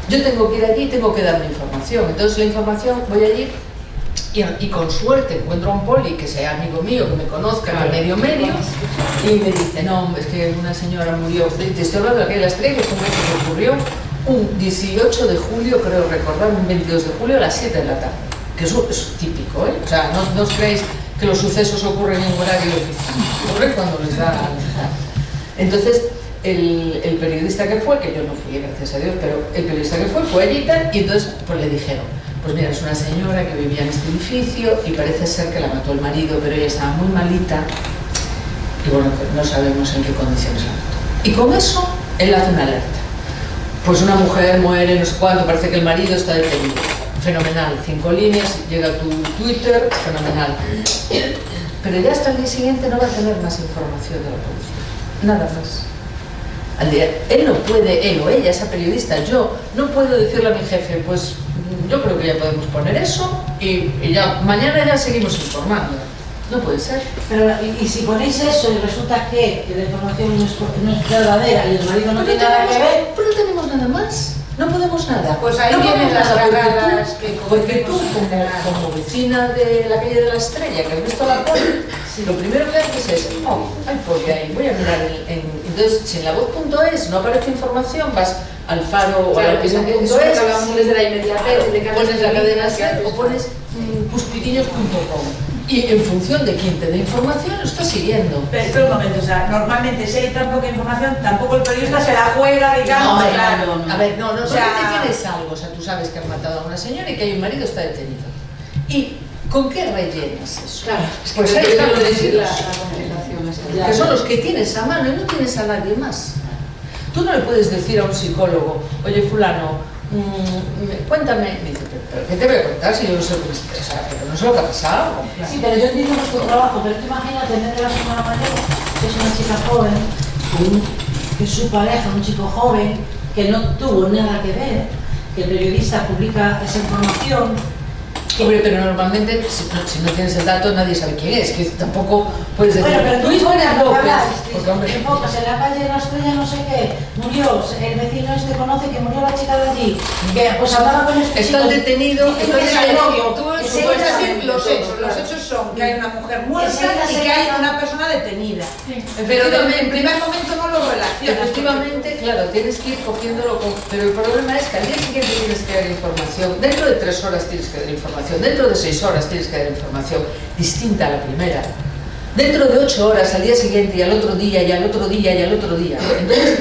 Yo tengo que ir allí y tengo que darme información. Entonces la información, voy allí y con suerte encuentro a un poli que sea amigo mío, que me conozca, que medio, y me dice, no, es que una señora murió. Te estoy hablando de aquella estrella, que fue un hecho que ocurrió un 18 de julio, creo recordar, un 22 de julio a las 7 de la tarde, que eso es típico, ¿eh? O sea, no os creéis que los sucesos ocurren en horario oficial, ocurren cuando les da. Entonces, el periodista que fue, que yo no fui, gracias a Dios, pero el periodista que fue allí y tal, y entonces pues le dijeron, pues mira, es una señora que vivía en este edificio y parece ser que la mató el marido, pero ella estaba muy malita y bueno, pues no sabemos en qué condiciones la mató. Y con eso, él hace una alerta. Pues una mujer muere, no sé cuánto, parece que el marido está detenido. Fenomenal, 5 líneas, llega a tu Twitter, fenomenal. Pero ya hasta el día siguiente no va a tener más información de la policía, nada más. Él no puede, él o ella, esa periodista, yo no puedo decirle a mi jefe, pues yo creo que ya podemos poner eso y ya mañana ya seguimos informando. No puede ser. Pero, y si ponéis eso y resulta que la información no es verdadera y el marido no tiene nada que ver, pero no tenemos nada más. No podemos nada. Pues ahí no vienen las cagadas que porque tú, como vecina de la calle de la Estrella, que has visto la poli, lo primero que haces es, hay poli ahí, voy a mirar entonces, si en la voz.es no aparece información, vas al Faro o a la opinión.es, desde la inmediatez, pones la cadena SER o pones cuspidillos.com. Y en función de quién te dé información, lo estás siguiendo. Pero un momento, o sea, normalmente si hay tan poca información, tampoco el periodista se la juega, digamos. A ver, no, o sea, tienes algo, o sea, tú sabes que han matado a una señora y que hay un marido que está detenido. ¿Y con qué rellenas eso? Claro, pues ahí están los decir decididos, que son los que tienes a mano y no tienes a nadie más. Tú no le puedes decir a un psicólogo, oye fulano, cuéntame, me dice, pero ¿qué te voy a contar si yo no sé lo que o sea, pero no sé lo que ha pasado? Sí, pero yo entiendo vuestro trabajo, pero tú imagínate tener a la señora mayor, que es una chica joven, que es su pareja, un chico joven, que no tuvo nada que ver, que el periodista publica esa información. Hombre, pero normalmente, si no tienes el dato, nadie sabe quién es, que tampoco puedes decir, bueno, pero Luis Pérez López, porque hombre, te enfocas en la calle de la Estrella, no sé qué, murió, el vecino este conoce que murió la chica de allí, que pues andaba con este está chico. detenido, entonces el novio, tú puedes decir los hechos. Los hechos son que hay una mujer muerta y que hay una persona detenida. Pero en primer momento no lo relacionas. Efectivamente, claro, tienes que ir cogiéndolo, pero el problema es que al día siguiente tienes que dar información, dentro de 3 horas tienes que dar información, dentro de 6 horas tienes que dar información distinta a la primera, dentro de 8 horas al día siguiente y al otro día y al otro día y al otro día. Entonces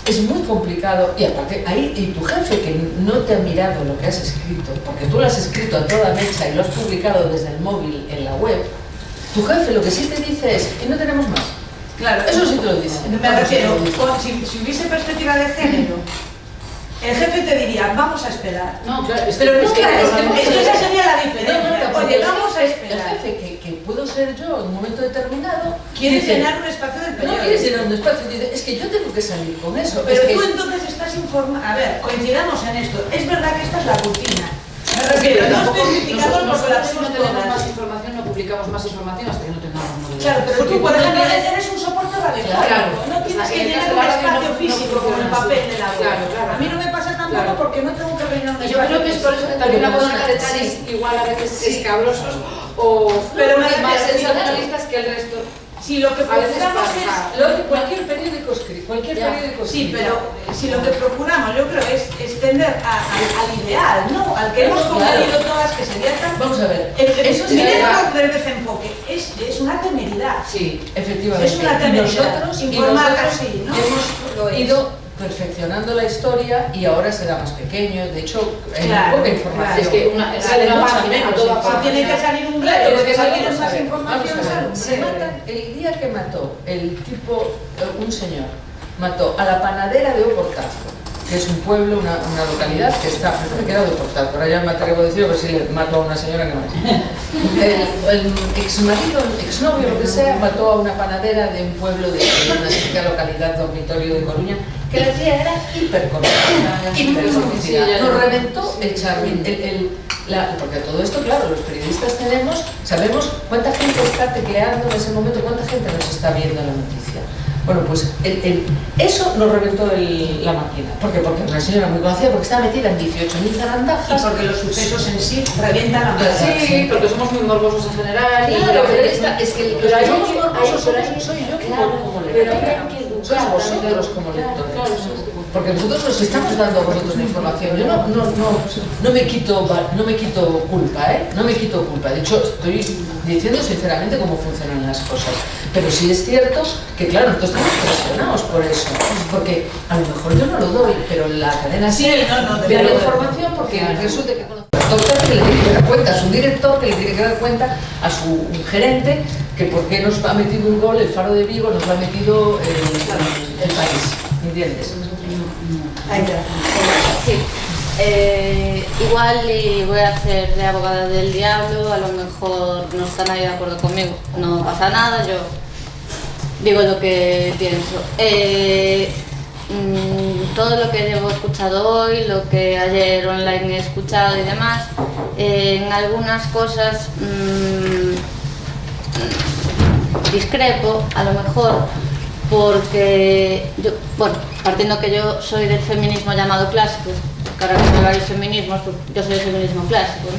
es muy complicado y aparte ahí y tu jefe que no te ha mirado lo que has escrito, porque tú lo has escrito a toda mecha y lo has publicado desde el móvil en la web, tu jefe lo que sí te dice es, y no tenemos más. Claro, eso sí te lo dice. Me refiero, si hubiese perspectiva de género, el jefe te diría, vamos a esperar. No, claro, pero no, claro, esa sería la diferencia. Oye, vamos a esperar. El jefe, que puedo ser yo en un momento determinado, quiere llenar un espacio del periódico. No quieres llenar un espacio, dice, es que yo tengo que salir con eso. Pero es que tú entonces estás informando. A ver, coincidamos en esto. Es verdad que esta es la rutina. Me refiero, no estoy criticando porque la hacemos tenemos más todas. información, no publicamos más información hasta que no tengamos modelo. Claro, pero tú, por ejemplo, eres un soporte radiofónico. Claro, no tienes que llenar un espacio físico como el papel de la web. Claro. A mí no me pasa tampoco porque no tengo que rellenar un Y yo creo que es por eso que también la podemos detalles igual a veces escabrosos o pero más sensacionalistas que el resto. Si lo que procuramos es cualquier periódico escribe, sí, pero si lo que procuramos, yo creo, es tender al ideal, ¿no? Al que hemos convenido todas, que sería tan... Vamos a ver. Eso es del desenfoque. Es una temeridad. Sí, efectivamente. Es una temeridad. Nosotros informar así, ¿no? Hemos ido perfeccionando la historia y ahora será más pequeño. De hecho, hay poca información. Es que una página a toda página. Tiene que salir un breve, tiene que salir más información. Se matan el día que mató el tipo, un señor, mató a la panadera de Oportazo, que es un pueblo, una localidad que está, me queda de Oportazo, ahora ya me atrevo a decirlo, pero si le mató a una señora que no es. El exmarido, el exnovio, lo que sea, mató a una panadera de un pueblo de una chica localidad dormitorio de Coruña, que la tía era hiperconocida. Nos reventó el charmín, porque todo esto, claro, los periodistas sabemos cuánta gente está tecleando en ese momento, cuánta gente nos está viendo la noticia. Bueno, pues eso nos reventó la máquina. ¿Por qué? Porque una señora muy conocida, porque estaba metida en 18.000 zarandajas. Y porque los sucesos en sí revientan la máquina. Sí, porque somos muy morbosos en general. Claro, es que los que somos morbosos soy yo como lectora. Sois vosotros como lectores. Porque nosotros os estamos dando a vosotros la información. Yo no me quito culpa, ¿eh? No me quito culpa. De hecho, estoy diciendo sinceramente cómo funcionan las cosas. Pero sí es cierto que, claro, nosotros estamos presionados por eso. Porque a lo mejor yo no lo doy, pero la cadena sí da la información porque resulta que conoce a un doctor que le tiene que dar cuenta, a su director que le tiene que dar cuenta, a su gerente, que por qué nos ha metido un gol el Faro de Vigo, nos lo ha metido el país. ¿Me entiendes? Sí. Igual voy a hacer de abogada del diablo, a lo mejor no está nadie de acuerdo conmigo, no pasa nada, yo digo lo que pienso. todo lo que llevo escuchado hoy, lo que ayer online he escuchado y demás, en algunas cosas discrepo, a lo mejor, porque yo, bueno, partiendo que yo soy del feminismo llamado clásico, que ahora mismo hay varios feminismos, pues yo soy del feminismo clásico, ¿no?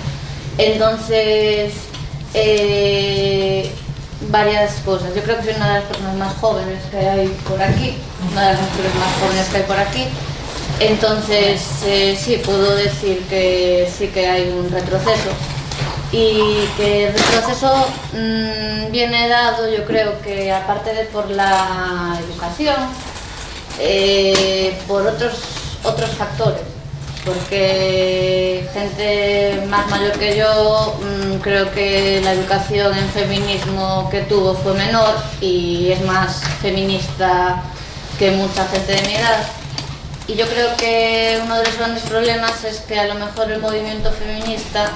Entonces, varias cosas. Yo creo que soy una de las personas más jóvenes que hay por aquí, una de las mujeres más jóvenes que hay por aquí. Entonces, sí, puedo decir que sí que hay un retroceso. Y que el retroceso viene dado, yo creo que aparte de por la educación, por otros factores. Porque gente más mayor que yo, creo que la educación en feminismo que tuvo fue menor y es más feminista que mucha gente de mi edad. Y yo creo que uno de los grandes problemas es que a lo mejor el movimiento feminista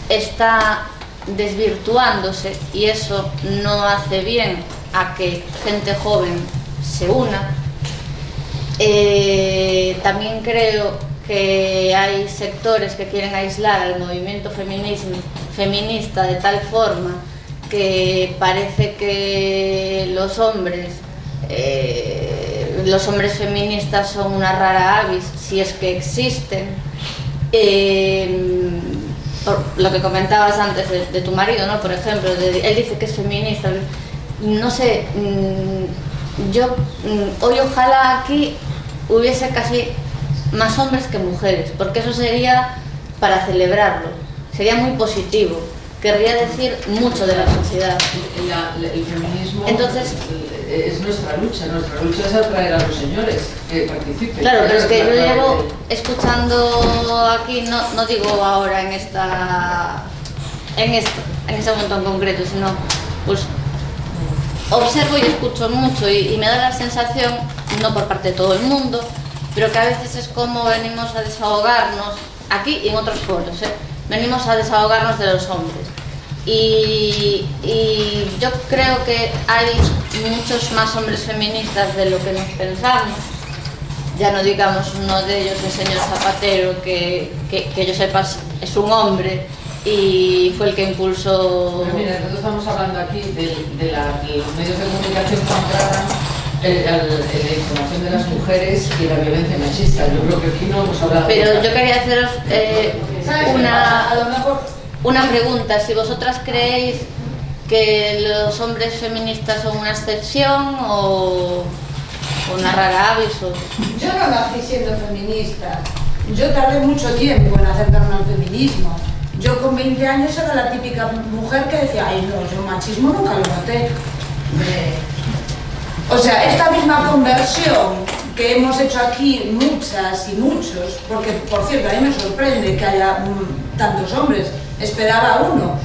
está desvirtuándose y eso no hace bien a que gente joven se una. También creo que hay sectores que quieren aislar al movimiento feminista de tal forma que parece que los hombres feministas son una rara avis, si es que existen. Por lo que comentabas antes de tu marido, ¿no? Por ejemplo, él dice que es feminista. No sé, yo hoy ojalá aquí hubiese casi más hombres que mujeres, porque eso sería para celebrarlo, sería muy positivo, querría decir mucho de la sociedad. El feminismo entonces, es nuestra lucha es atraer a los señores que participen. Claro, pero es que yo llevo escuchando aquí, no digo ahora en ese momento en concreto, sino pues observo y escucho mucho y me da la sensación, no por parte de todo el mundo, pero que a veces es como venimos a desahogarnos, aquí y en otros foros, venimos a desahogarnos de los hombres. Y yo creo que hay muchos más hombres feministas de lo que nos pensamos. Ya no digamos uno de ellos, el señor Zapatero, que yo sepa es un hombre y fue el que impulsó... Pero mira, nosotros estamos hablando aquí de los medios de comunicación que controlan la información de las mujeres y la violencia machista. Yo creo que aquí no hemos hablado... Pero yo quería haceros una pregunta. Si vosotras creéis que los hombres feministas son una excepción o una rara avis. Yo no nací siendo feminista. Yo tardé mucho tiempo en acercarme al feminismo. Yo con 20 años era la típica mujer que decía, ay no, yo machismo nunca lo noté. O sea, esta misma conversión que hemos hecho aquí muchas y muchos, porque por cierto a mí me sorprende que haya tantos hombres, esperaba uno.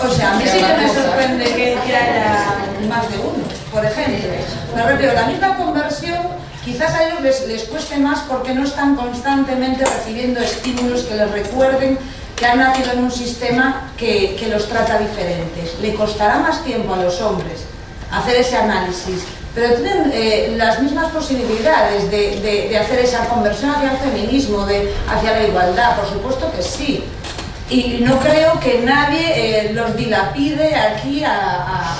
O sea, a mí sí que me sorprende que haya más de uno, por ejemplo. Me refiero, la misma conversión quizás a ellos les cueste más porque no están constantemente recibiendo estímulos que les recuerden que han nacido en un sistema que los trata diferentes. Le costará más tiempo a los hombres hacer ese análisis, pero tienen las mismas posibilidades de hacer esa conversión hacia el feminismo, hacia la igualdad, por supuesto que sí. Y no creo que nadie los dilapide aquí a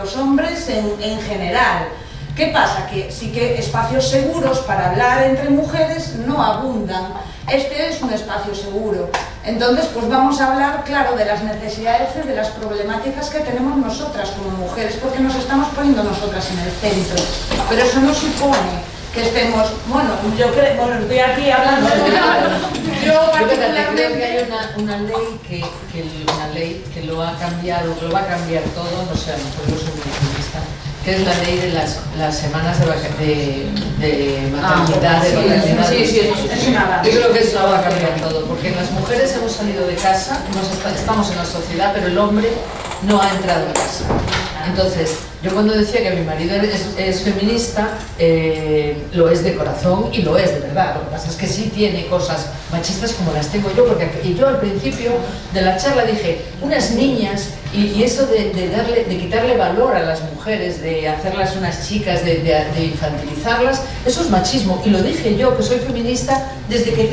los hombres en general. ¿Qué pasa? Que sí que espacios seguros para hablar entre mujeres no abundan. Este es un espacio seguro. Entonces, pues vamos a hablar, claro, de las necesidades y de las problemáticas que tenemos nosotras como mujeres, porque nos estamos poniendo nosotras en el centro. Pero eso no supone que estemos, bueno, yo creo, bueno, estoy aquí hablando yo particularmente creo que hay una ley que lo ha cambiado, que lo va a cambiar todo, no sé, a lo mejor yo soy muy optimista, que es la ley de las semanas de maternidad, de paternidad. Sí, es una yo creo que eso lo va a cambiar todo, porque las mujeres hemos salido de casa, estamos en la sociedad, pero el hombre no ha entrado en casa. Entonces, yo cuando decía que mi marido es feminista, lo es de corazón y lo es de verdad. Lo que pasa es que sí tiene cosas machistas como las tengo yo, porque yo al principio de la charla dije, unas niñas, y eso de quitarle valor a las mujeres, de hacerlas unas chicas, de infantilizarlas, eso es machismo. Y lo dije yo, que soy feminista desde que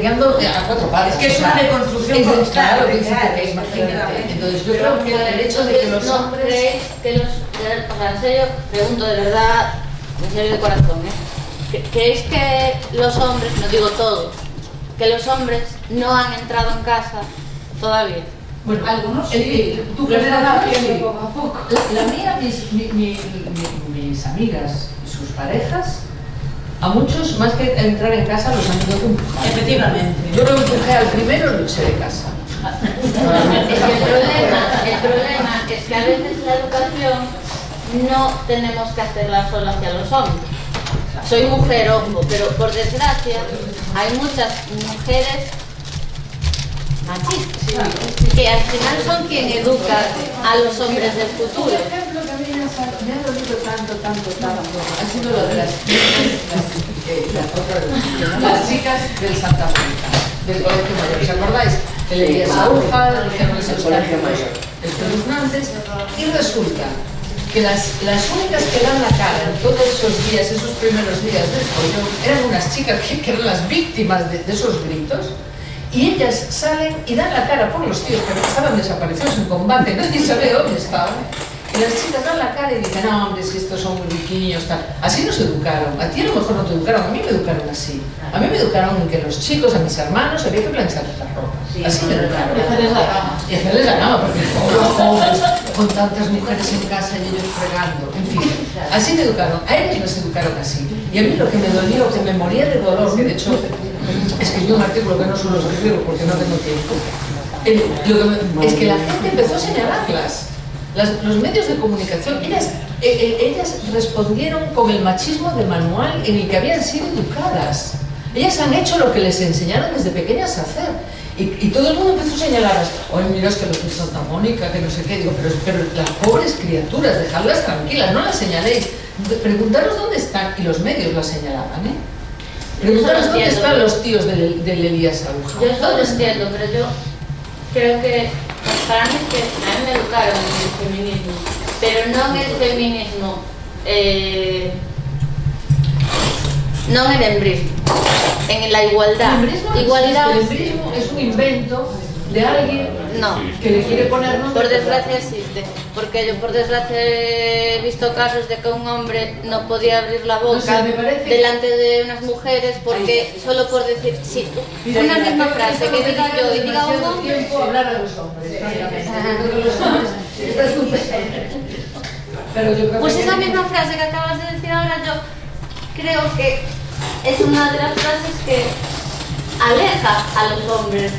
ando a 4 patas. Es que es una deconstrucción constante. Claro, imagínate. Entonces yo creo que el hecho de que los hombres... ¿Creéis que los... O sea, en serio, pregunto de verdad, en serio de corazón, ¿creéis que los hombres, no digo todos, que los hombres no han entrado en casa todavía? Bueno, algunos sí. Tu generación poco a poco. La mía, mis amigas y sus parejas, a muchos más que entrar en casa los han ido a empujar. Efectivamente. Yo lo empujé al primero y lo eché de casa. El problema es que a veces la educación no tenemos que hacerla solo hacia los hombres. Soy mujer, ojo, pero por desgracia hay muchas mujeres machistas que al final son quien educa a los hombres del futuro. Un ejemplo que a mí me ha dolido tanto, ha sido lo de las chicas del Santa Mónica, del Colegio Mayor. ¿Os acordáis? Que leía Saúja, espeluznantes, y resulta que las únicas que dan la cara en todos esos días, esos primeros días del pollo, eran unas chicas que eran las víctimas de esos gritos, y ellas salen y dan la cara por los tíos que estaban desaparecidos en combate, nadie sabe dónde estaban, y las chicas dan la cara y dicen, no, hombre, si estos son muy riquiños, tal. Así nos educaron. A ti a lo mejor no te educaron, a mí me educaron así. A mí me educaron en que los chicos, a mis hermanos, había que plancharles la ropa. Así me educaron. Y hacerles la cama. Y hacerles la cama, porque pobres, con tantas mujeres en casa y ellos fregando. En fin, así me educaron. A ellos les educaron así. Y a mí lo que me dolió, que me moría de dolor, que de hecho escribí un artículo que no suelo escribir porque no tengo tiempo, es que la gente empezó a señalarlas. Los medios de comunicación, ellas respondieron con el machismo de manual en el que habían sido educadas. Ellas han hecho lo que les enseñaron desde pequeñas a hacer. Y todo el mundo empezó a señalarlas. Oye, mira, es que los de Santa Mónica, que no sé qué. Digo, pero las pobres criaturas, dejadlas tranquilas, no las señaléis. Preguntaros dónde están. Y los medios las señalaban, ¿eh? Preguntaros dónde están los tíos del Elías Aguja. Yo eso lo entiendo, pero yo creo que para mí es que a mí me educaron en el feminismo, pero no en el feminismo, no en el embrismo, en la igualdad. El embrismo es un invento de alguien que le quiere poner nombre. Por desgracia existe, porque yo por desgracia he visto casos de que un hombre no podía abrir la boca delante de unas mujeres porque solo por decir sí, una misma frase que diga yo y diga un hombre. Hablar a los hombres, pues esa misma frase que acabas de decir ahora, yo creo que es una de las frases que aleja a los hombres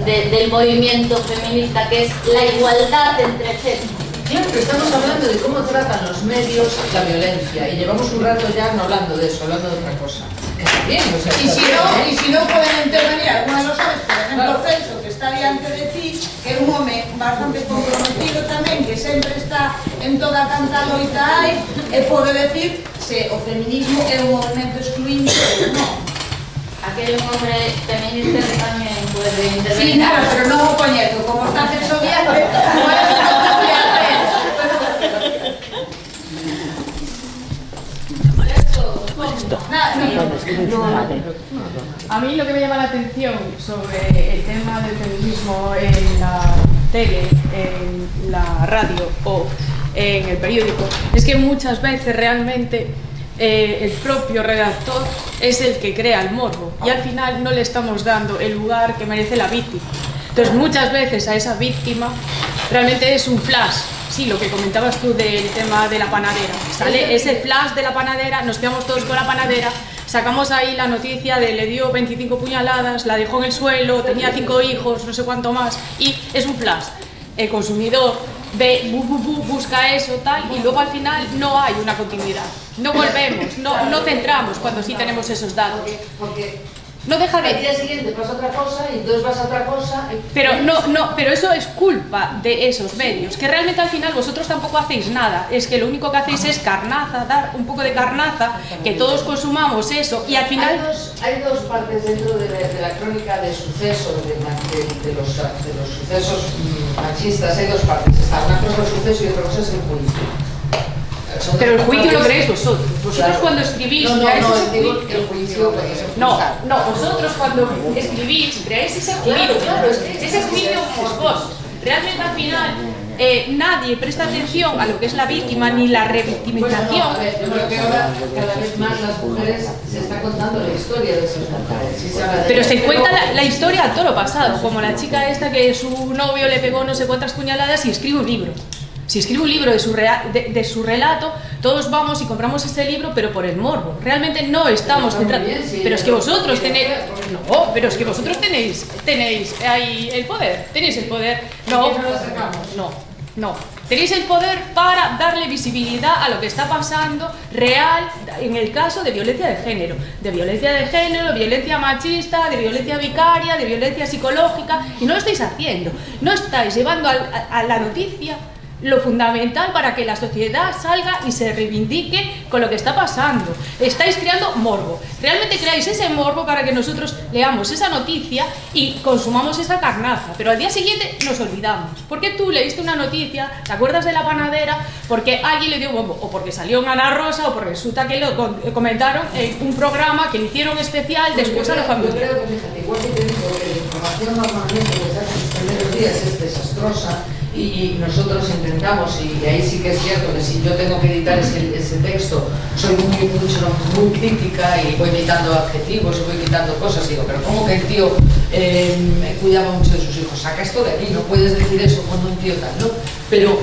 del movimiento feminista, que es la igualdad entre géneros. Claro que estamos hablando de cómo tratan los medios la violencia y llevamos un rato ya no hablando de eso, hablando de otra cosa. Está bien, o sea, y si no pueden intervenir alguno de los hombres, por ejemplo, Celso, que está diante de ti, que é un home bastante comprometido tamén, que sempre está en toda a canta loita hai, e pode decir se o feminismo é un movimento excluinte ou non. Aquí hay un hombre feminista que también puede intervenir. Sí, claro, pero no o coñezo, como está Celso Díaz, no é que no voy a hacer. A mí lo que me llama la atención sobre el tema del feminismo en la tele, en la radio o en el periódico es que muchas veces realmente el propio redactor es el que crea el morbo y al final no le estamos dando el lugar que merece la víctima. Entonces muchas veces a esa víctima realmente es un flash. Sí, lo que comentabas tú del tema de la panadera. Sale ese flash de la panadera, nos quedamos todos con la panadera, sacamos ahí la noticia de le dio 25 puñaladas, la dejó en el suelo, tenía 5 hijos, no sé cuánto más, y es un flash. El consumidor ve, busca eso, tal, y luego al final no hay una continuidad. No volvemos, no centramos cuando sí tenemos esos datos. Porque no deja de... Al día siguiente pasa otra cosa y entonces vas a otra cosa. Pero pero eso es culpa de esos medios, que realmente al final vosotros tampoco hacéis nada, es que lo único que hacéis es carnaza, dar un poco de carnaza, que todos consumamos eso y al final... Hay dos partes dentro de la crónica de sucesos, de los sucesos machistas, hay dos partes. Está una cosa es el suceso y otra cosa es el juicio. Pero el juicio lo creéis vosotros. Vosotros claro. Cuando escribís, el juicio. No, vosotros cuando escribís creáis ese juicio. Claro, ese juicio morboso. Realmente al final nadie presta atención a lo que es la víctima ni la revictimización. A ver, yo creo que ahora cada vez más las mujeres se está contando la historia de esas mujeres. Pero se cuenta la historia a todo lo pasado, como la chica esta que su novio le pegó no sé cuántas puñaladas y escribe un libro. Si escribe un libro de su relato, todos vamos y compramos ese libro, pero por el morbo. Realmente no estamos centrados. Pero es que vosotros tenéis... No, pero es que vosotros tenéis ahí el poder. Tenéis el poder. No. Tenéis el poder para darle visibilidad a lo que está pasando real en el caso de violencia de género. De violencia machista, de violencia vicaria, de violencia psicológica. Y no lo estáis haciendo. No estáis llevando a la noticia lo fundamental para que la sociedad salga y se reivindique con lo que está pasando. Estáis creando morbo. Realmente creáis ese morbo para que nosotros leamos esa noticia y consumamos esa carnaza. Pero al día siguiente nos olvidamos. Porque tú leíste una noticia, te acuerdas de la panadera, porque alguien le dio bombo, o porque salió en Ana Rosa, o porque resulta que lo comentaron en un programa que le hicieron especial después a la familia. Yo creo que, fíjate, igual que te digo que la información normalmente desde hace sus primeros días es desastrosa, y nosotros intentamos, y ahí sí que es cierto que si yo tengo que editar ese texto, soy muy crítica y voy quitando adjetivos y voy quitando cosas, y digo, pero ¿cómo que el tío cuidaba mucho de sus hijos? Saca esto de aquí, no puedes decir eso cuando un tío tal, ¿no? Pero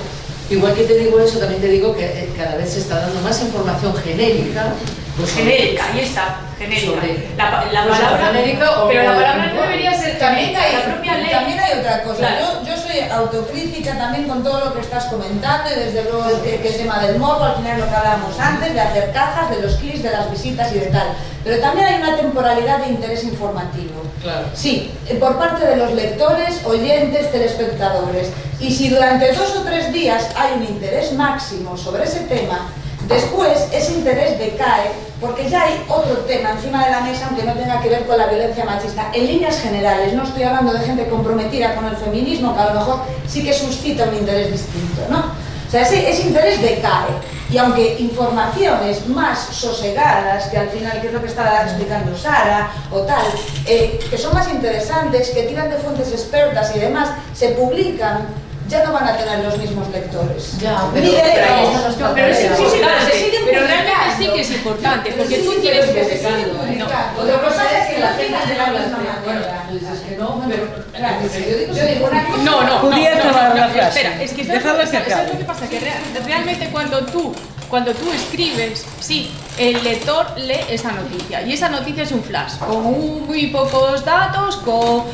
igual que te digo eso, también te digo que cada vez se está dando más información genérica. Pues genérica, ahí está, genérica. La palabra genérica, pero la palabra no debería ser también la propia ley. También hay otra cosa. Claro. Yo soy autocrítica también con todo lo que estás comentando, y desde luego que el tema del morbo, al final lo que hablábamos antes, de hacer cajas, de los clics, de las visitas y de tal. Pero también hay una temporalidad de interés informativo. Claro. Sí, por parte de los lectores, oyentes, telespectadores. Y si durante 2 o 3 días hay un interés máximo sobre ese tema, después ese interés decae porque ya hay otro tema encima de la mesa, aunque no tenga que ver con la violencia machista. En líneas generales, no estoy hablando de gente comprometida con el feminismo, que a lo mejor sí que suscita un interés distinto, ¿no? O sea, ese interés decae. Y aunque informaciones más sosegadas, que al final, que es lo que estaba explicando Sara, o tal, que son más interesantes, que tiran de fuentes expertas y demás, se publican, ya no van a tener los mismos lectores. Ya, pero realmente sí que es importante, porque tú tienes que Otra cosa es que la gente se habla de bueno, tú dices que no, pero en el periódico se dice una cosa. No, espera, es que ¿sabes lo que pasa? Que realmente cuando tú escribes, sí, el lector lee esa noticia, y esa noticia es un flash, con muy pocos datos, con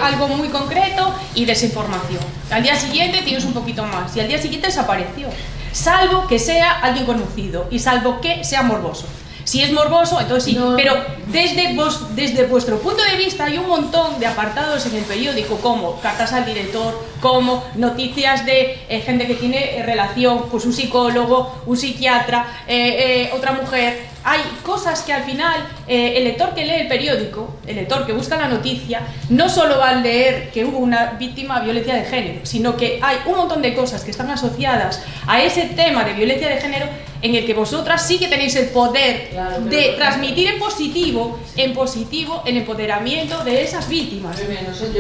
algo muy concreto y desinformación. Al día siguiente tienes un poquito más, y al día siguiente desapareció, salvo que sea alguien conocido, y salvo que sea morboso. Si es morboso, entonces sí, pero desde vuestro punto de vista hay un montón de apartados en el periódico, como cartas al director, como noticias de gente que tiene relación, pues un psicólogo, un psiquiatra, otra mujer. Hay cosas que al final el lector que lee el periódico, el lector que busca la noticia, no solo va a leer que hubo una víctima de violencia de género, sino que hay un montón de cosas que están asociadas a ese tema de violencia de género, en el que vosotras sí que tenéis el poder de transmitir en positivo el empoderamiento de esas víctimas. Yo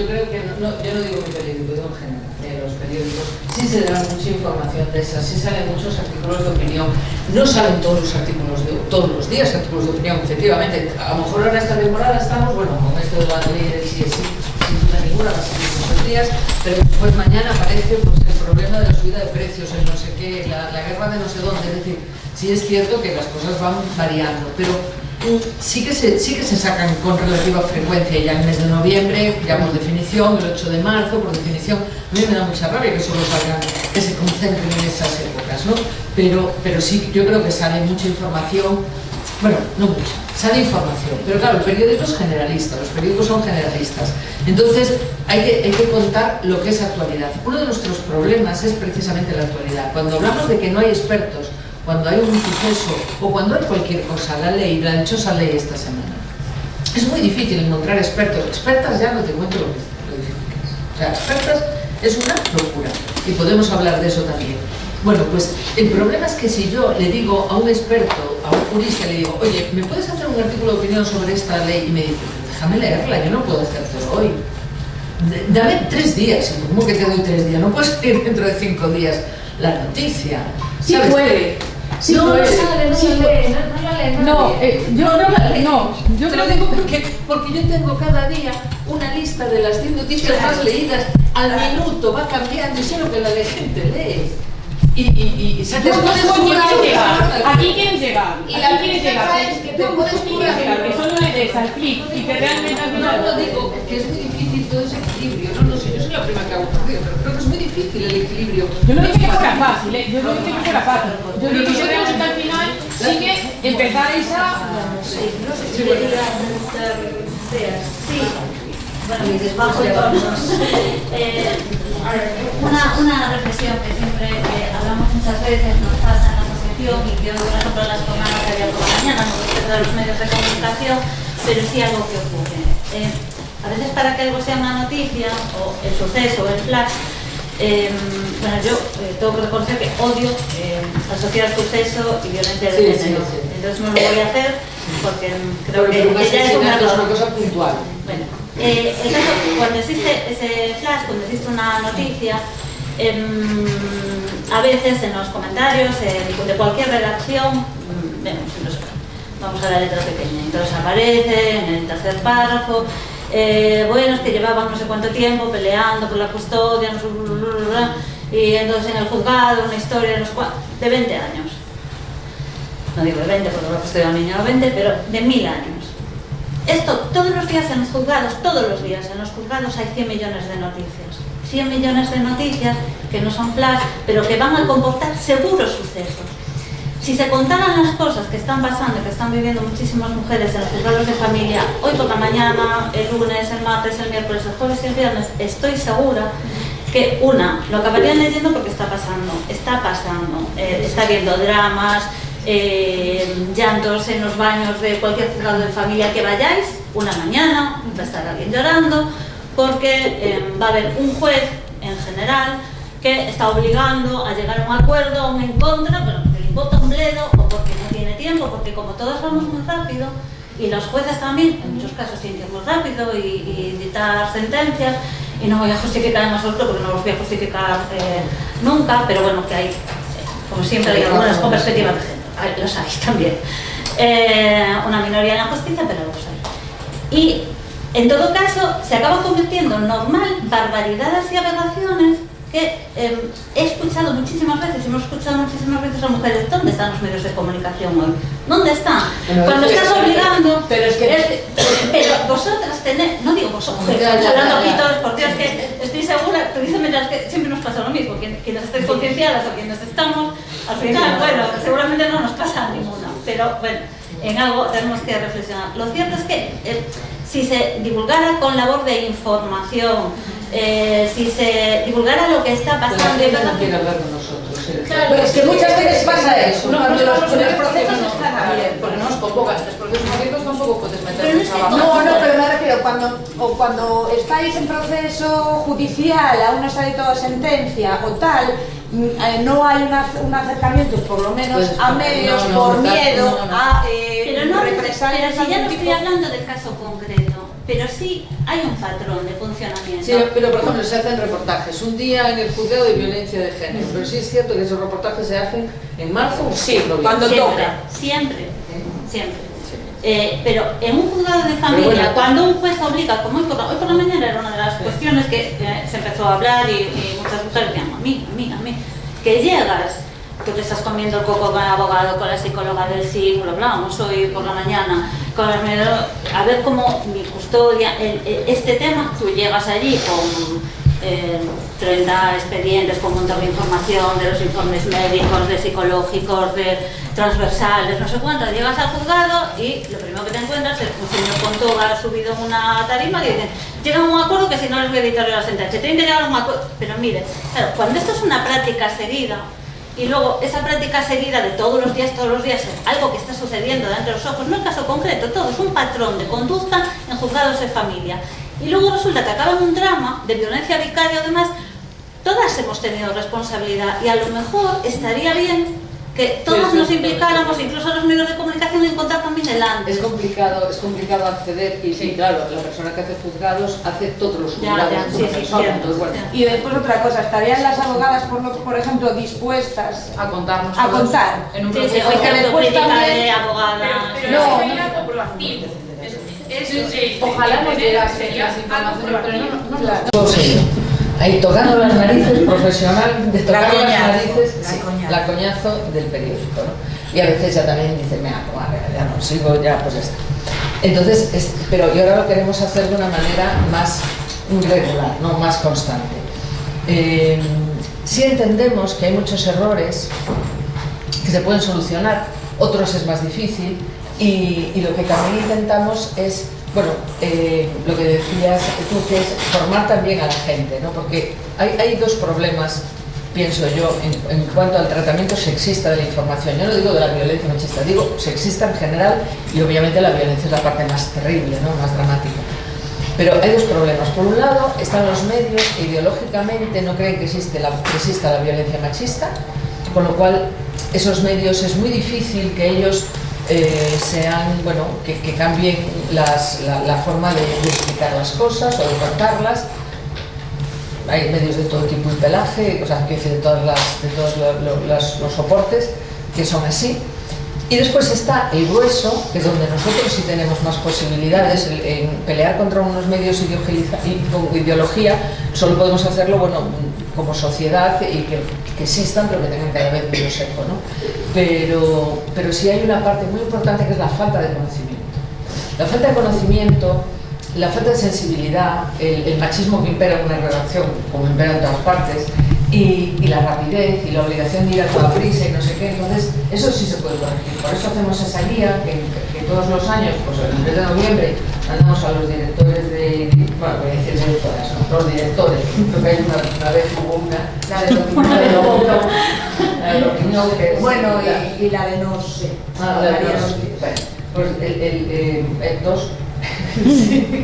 creo que, yo no digo que el periódico, digo en general, los periódicos sí se dan mucha información de esas, sí salen muchos artículos de opinión, no salen todos los artículos todos los días artículos de opinión, efectivamente. A lo mejor ahora esta temporada estamos, bueno, con esto de la ley del sí, sin duda ninguna, va a salir muchos días, pero después mañana aparece pues el problema de la subida de precios, el no sé qué, la guerra de no sé dónde. Es decir, sí es cierto que las cosas van variando, pero sí que se sacan con relativa frecuencia. Ya en el mes de noviembre, ya por definición, el 8 de marzo, por definición. A mí me da mucha rabia que solo salgan, que se concentren en esas épocas, ¿no? Pero sí, yo creo que sale mucha información Bueno, no mucha, sale información, pero claro, el periódico es generalista, los periódicos son generalistas. Entonces hay que contar lo que es actualidad. Uno de nuestros problemas es precisamente la actualidad. Cuando hablamos de que no hay expertos, cuando hay un suceso o cuando hay cualquier cosa, la dichosa ley esta semana, es muy difícil encontrar expertos. Expertas ya no te cuento lo difícil que es. O sea, expertas es una locura y podemos hablar de eso también. Bueno, pues el problema es que si yo le digo a un experto, a un jurista, le digo, oye, ¿me puedes hacer un artículo de opinión sobre esta ley? Y me dice, déjame leerla, yo no puedo hacértelo hoy. Dame 3 días. ¿Cómo que te doy 3 días? No puedes ir dentro de 5 días la noticia. Sí puede. Sí no, puede. No sale, no sí la lee, no la lee. Yo te lo digo porque yo tengo cada día una lista de las 10 noticias más leídas. Al minuto va cambiando y sé lo que la gente lee. Y se te puede llegar. Aquí quieres llegar. Y la quieres llegar. es que te puedes llegar. Que solo le des al clic y que realmente al final. No, digo que es muy difícil todo ese equilibrio. No sé, yo soy la primera que hago perdido, pero creo que es muy difícil el equilibrio. Yo no dije que fuera fácil, yo no dije que fuera fácil. Yo dije que realmente al final sí que empezarais a. Sí. Bueno, bajo tonos. Una reflexión que siempre hablamos muchas veces, nos pasa en la asociación y que hoy, por ejemplo, en las jornadas que había por la mañana, no respecto a los medios de comunicación, pero sí algo que ocurre. A veces para que algo sea una noticia, o el suceso, o el flash, bueno, yo tengo que reconocer que odio asociar suceso y violencia de género. Entonces no lo voy a hacer porque creo que ya es una cosa puntual. Bueno, el caso, cuando existe ese flash, cuando existe una noticia, a veces en los comentarios de cualquier redacción, vamos a la letra pequeña, entonces aparece en el tercer párrafo, bueno, es que llevaban no sé cuánto tiempo peleando por la custodia, no sé, y entonces en el juzgado una historia de 20 años. No digo de 20 porque la custodia de un niño de 20, pero de 1000 años. Esto, todos los días en los juzgados, todos los días en los juzgados hay 100 millones de noticias. 100 millones de noticias que no son flash, pero que van a comportar seguros sucesos. Si se contaran las cosas que están pasando, que están viviendo muchísimas mujeres en los juzgados de familia, hoy por la mañana, el lunes, el martes, el miércoles, el jueves y el viernes, estoy segura que lo acabarían leyendo porque está pasando, está habiendo dramas, llantos en los baños de cualquier juzgado de familia que vayáis, una mañana va a estar alguien llorando porque va a haber un juez en general que está obligando a llegar a un acuerdo, a un en contra, pero porque le importa un bledo o porque no tiene tiempo, porque como todos vamos muy rápido y los jueces también en muchos casos tienen que ir muy rápido y dictar sentencias, y no voy a justificar en absoluto porque no los voy a justificar nunca, pero bueno, que hay, como siempre, hay algunas con perspectivas de género. Los hay también. Una minoría en la justicia, pero los hay. Y en todo caso se acaba convirtiendo en normal barbaridades y aberraciones que he escuchado muchísimas veces, hemos escuchado muchísimas veces a mujeres. ¿Dónde están los medios de comunicación hoy? ¿Dónde están? Cuando estás obligando, pero vosotras tenéis, no digo vosotros, hablando aquí todos, por Dios, que estoy segura, precisamente que siempre nos pasa lo mismo, quienes estéis concienciadas o quienes estamos, al final, bueno, seguramente no nos pasa a ninguna, pero bueno, en algo tenemos que reflexionar. Lo cierto es que si se divulgara con labor de información, si se divulgara lo que está pasando, y verdad quiere hablar con nosotros. Claro, es que muchas veces pasa eso. No, cuando los procesos no están abiertos, porque no nos convocan, los procesos abiertos tampoco puedes meter en trabajo. No, pero me refiero cuando estáis en proceso judicial, aún no está dictada sentencia o tal, no hay un acercamiento, por lo menos a medios, por miedo a represalias. Pero si ya no estoy hablando del caso concreto, pero sí hay un patrón de funcionamiento. Sí, pero por ejemplo se hacen reportajes, un día en el juzgado de violencia de género, pero sí es cierto que esos reportajes se hacen en marzo o sí, cuando toca. Siempre. Pero en un juzgado de familia, cuando un juez obliga, como hoy por la mañana era una de las cuestiones que se empezó a hablar y muchas mujeres decían, a mí, que llegas, tú te estás comiendo el coco con el abogado, con la psicóloga del siglo, hablábamos hoy por la mañana, con las a ver cómo mi custodia, este tema, tú llegas allí con 30 expedientes con un montón de información, de los informes médicos, de psicológicos, de transversales, no sé cuánto. Llegas al juzgado y lo primero que te encuentras es un señor con toga subido en una tarima y dicen, llega a un acuerdo que si no les voy a dictar la sentencia, tienen que llegar a un acuerdo. Pero mire, claro, cuando esto es una práctica seguida, y luego esa práctica seguida de todos los días, es algo que está sucediendo delante de los ojos, no el caso concreto, todo es un patrón de conducta en juzgados de familia. Y luego resulta que acaba en un drama de violencia vicaria, además, todas hemos tenido responsabilidad y a lo mejor estaría bien que todas nos implicáramos, incluso los medios de comunicación, en contar también el antes. Es complicado acceder y sí, claro, la persona que hace juzgados hace todos los juzgados sí, persona, entonces, bueno. Y después otra cosa, ¿estarían las abogadas, por ejemplo, dispuestas a contarnos a contar? En un Sí, proceso sí, que después crítica también- de abogada. Pero no, no proactivo. Ojalá nos llegasen las informaciones, pero no. Todos ellos. Ahí tocando las narices, profesional, de tocar las narices, sí, la coñazo del periódico, ¿no? Y a veces ya también dicen, mira, ya no sigo, ya pues ya está. Entonces, pero y ahora lo queremos hacer de una manera más regular, no más constante. Sí entendemos que hay muchos errores que se pueden solucionar, otros es más difícil y lo que también intentamos es, bueno, lo que decías tú, que es formar también a la gente, ¿no? Porque hay dos problemas, pienso yo, en cuanto al tratamiento sexista de la información. Yo no digo de la violencia machista, digo sexista en general y obviamente la violencia es la parte más terrible, ¿no? Más dramática. Pero hay dos problemas. Por un lado, están los medios que ideológicamente no creen que exista la violencia machista, con lo cual esos medios es muy difícil que ellos sean, bueno, que cambien la forma de explicar las cosas o de contarlas. Hay medios de todo tipo y pelaje, o sea, que de todos los soportes que son así. Y después está el grueso, que es donde nosotros sí tenemos más posibilidades en pelear contra unos medios con ideología. Solo podemos hacerlo, bueno, como sociedad y que existan, pero que tengan cada vez menos eco, ¿no? Pero sí hay una parte muy importante que es la falta de conocimiento. La falta de conocimiento, la falta de sensibilidad, el machismo que impera en una redacción, como impera en todas partes, y la rapidez y la obligación de ir a toda prisa y no sé qué. Entonces, eso sí se puede corregir. Por eso hacemos esa guía que todos los años, pues en el mes de noviembre, mandamos a los directores de, bueno, voy a decir directoras, ¿no? Los directores, creo que hay una vez hubo una, la de opinión, que es, Bueno, y la de no sé. Pues dos.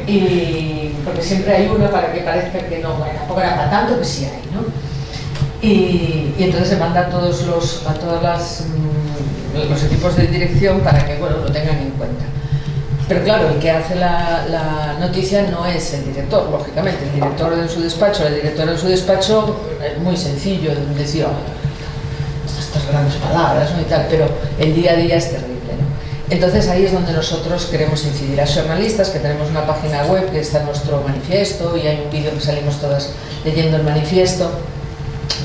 Y porque siempre hay una para que parezca que no, bueno, tampoco era para tanto, que sí hay, ¿no? Y entonces se manda a todos los equipos de dirección para que, bueno, lo tengan en cuenta. Pero claro, el que hace la noticia no es el director, lógicamente. El director en su despacho, el director en su despacho es muy sencillo decir, estas grandes palabras, ¿no? Y tal, pero el día a día es terrible, ¿no? Entonces ahí es donde nosotros queremos incidir. A jornalistas, que tenemos una página web que está en nuestro manifiesto y hay un vídeo que salimos todas leyendo el manifiesto.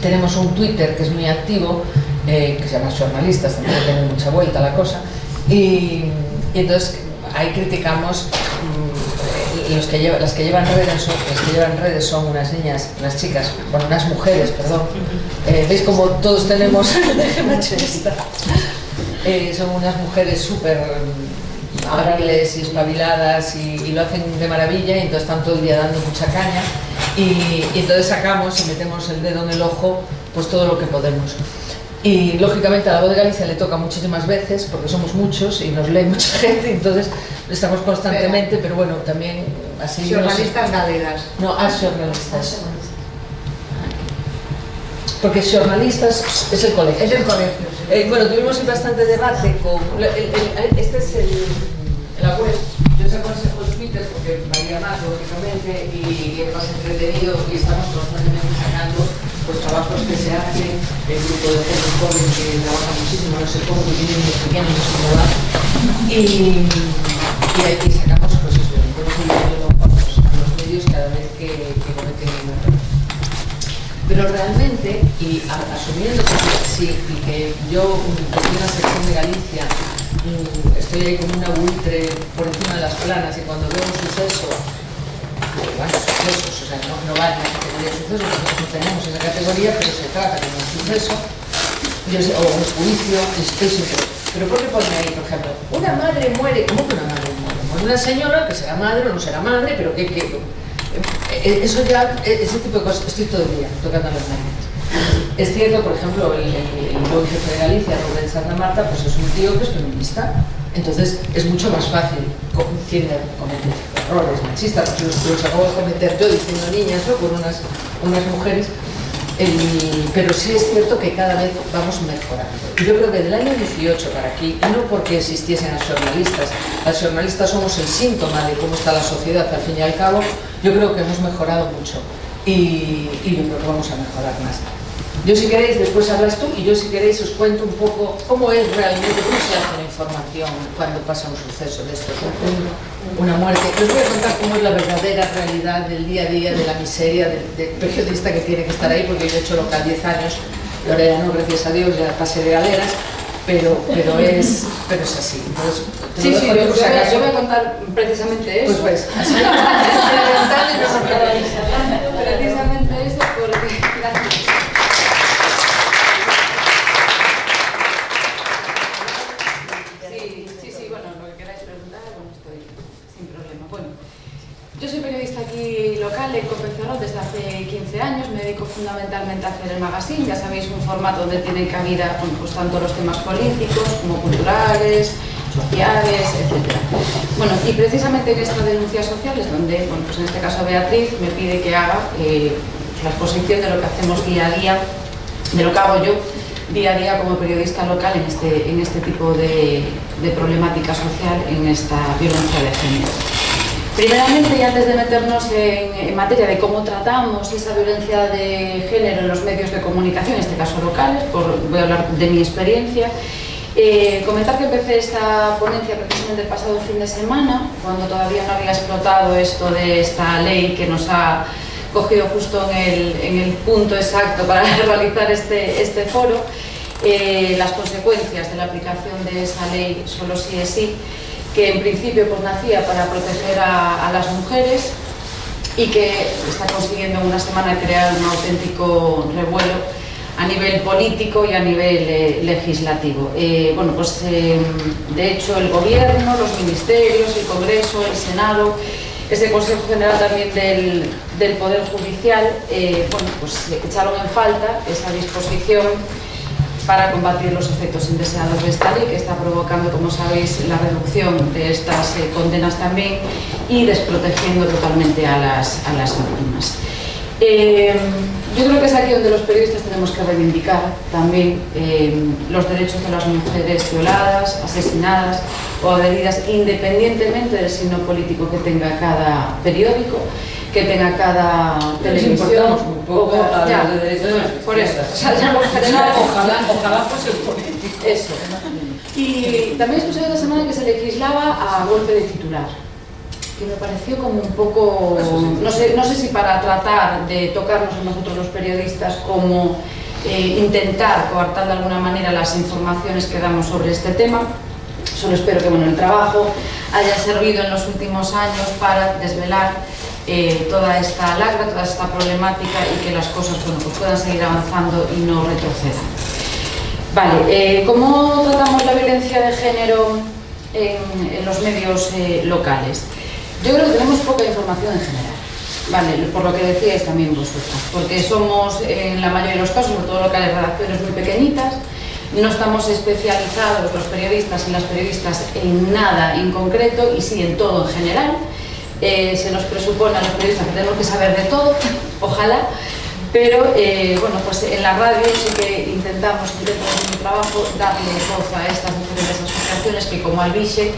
Tenemos un Twitter que es muy activo, que se llama Jornalistas, también tiene mucha vuelta la cosa. Y entonces ahí criticamos, las que llevan redes son unas niñas, unas chicas, bueno, unas mujeres, perdón. ¿Veis como todos tenemos machista? Son unas mujeres súper hábiles y espabiladas y lo hacen de maravilla y entonces están todo el día dando mucha caña y entonces sacamos y metemos el dedo en el ojo pues todo lo que podemos. Y lógicamente a La Voz de Galicia le toca muchísimas veces porque somos muchos y nos lee mucha gente, entonces estamos constantemente, pero bueno, también así... Jornalistas galegas. No, jornalistas. Porque jornalistas es el colegio. Es el colegio. Bueno, tuvimos bastante debate con... Este es la web. Yo os aconsejo el Twitter porque varía más, lógicamente, y es más entretenido y estamos constantemente sacando pues, trabajos que se hacen, el grupo de gente joven que trabaja muchísimo, no sé cómo, que tienen niños pequeños, no sé cómo va. Y aquí sacamos cosas de los medios cada vez que cometen un error. Pero realmente, y asumiendo que sí, y que yo, desde una sección de Galicia, estoy ahí como una buitre por encima de las planas y cuando veo un suceso, van a sucesos, o sea, no va en la categoría de sucesos, nosotros no tenemos esa categoría, pero se trata como un suceso, o un juicio, estoy seguro. Pero ¿por qué pone ahí, por ejemplo, una madre muere? ¿Cómo que una madre muere? Muere una señora que será madre o no será madre, pero que eso ya, ese tipo de cosas, estoy todo el día tocando las narices. Es cierto, por ejemplo, el nuevo jefe de Galicia, Rubén Santa Marta, pues es un tío que es feminista, entonces es mucho más fácil cometer errores machistas, los acabo de cometer yo diciendo niñas, ¿no? Con unas mujeres, pero sí es cierto que cada vez vamos mejorando. Y yo creo que del año 18 para aquí, y no porque existiesen las jornalistas somos el síntoma de cómo está la sociedad al fin y al cabo, yo creo que hemos mejorado mucho y yo creo que vamos a mejorar más. Yo si queréis, después hablas tú y yo si queréis os cuento un poco cómo es realmente, cómo se hace la información cuando pasa un suceso de esto, una muerte. Les voy a contar cómo es la verdadera realidad del día a día, de la miseria del periodista que tiene que estar ahí, porque yo he hecho local 10 años, y ahora ya no, gracias a Dios, ya pasé de galeras, pero es así. Entonces, sí, yo voy a contar precisamente eso. Pues ves, así precisamente eso porque... Gracias. Sí, bueno, lo que queráis preguntar, bueno, estoy sin problema. Bueno, yo soy periodista aquí local en Copenzarrón desde hace 15 años, me dedico fundamentalmente a hacer el magazine, ya sabéis, un formato donde tienen cabida, bueno, pues tanto los temas políticos como culturales, sociales, etc. Bueno, y precisamente en esta denuncia social es donde, bueno, pues en este caso Beatriz me pide que haga la exposición de lo que hacemos día a día, de lo que hago yo día a día como periodista local en este tipo de problemática social, en esta violencia de género. Primeramente, y antes de meternos en materia de cómo tratamos esa violencia de género en los medios de comunicación, en este caso locales, voy a hablar de mi experiencia, comentar que empecé esta ponencia precisamente el pasado fin de semana, cuando todavía no había explotado esto de esta ley que nos ha cogido justo en el punto exacto para realizar este foro, las consecuencias de la aplicación de esa ley Solo sí es sí, que en principio pues nacía para proteger a las mujeres y que está consiguiendo en una semana crear un auténtico revuelo a nivel político y a nivel legislativo. Bueno, pues de hecho el Gobierno, los ministerios, el Congreso, el Senado, ese Consejo General también del Poder Judicial, bueno, pues echaron en falta esa disposición para combatir los efectos indeseados de esta ley, que está provocando, como sabéis, la reducción de estas condenas también y desprotegiendo totalmente a las víctimas. Yo creo que es aquí donde los periodistas tenemos que reivindicar también los derechos de las mujeres violadas, asesinadas o agredidas, independientemente del signo político que tenga cada periódico, que tenga cada televisión. Un poco a los de derechos de las por eso, ojalá fuese político. Eso. Y también escuché esta semana que se legislaba a golpe de titular, que me pareció como un poco, no sé si para tratar de tocarnos a nosotros los periodistas, como intentar coartar de alguna manera las informaciones que damos sobre este tema. Solo espero que el trabajo haya servido en los últimos años para desvelar toda esta lacra, toda esta problemática y que las cosas pues puedan seguir avanzando y no retrocedan. Vale, ¿cómo tratamos la violencia de género en los medios locales? Yo creo que tenemos poca información en general, ¿vale? Por lo que decíais también vosotros, porque somos en la mayoría de los casos, sobre todo locales, redacciones muy pequeñitas, no estamos especializados los periodistas y las periodistas en nada en concreto y sí en todo en general. Se nos presupone a los periodistas que tenemos que saber de todo, ojalá, pero bueno, pues en la radio sí que intentamos en mi trabajo darle voz a estas diferentes asociaciones que, como Albixe,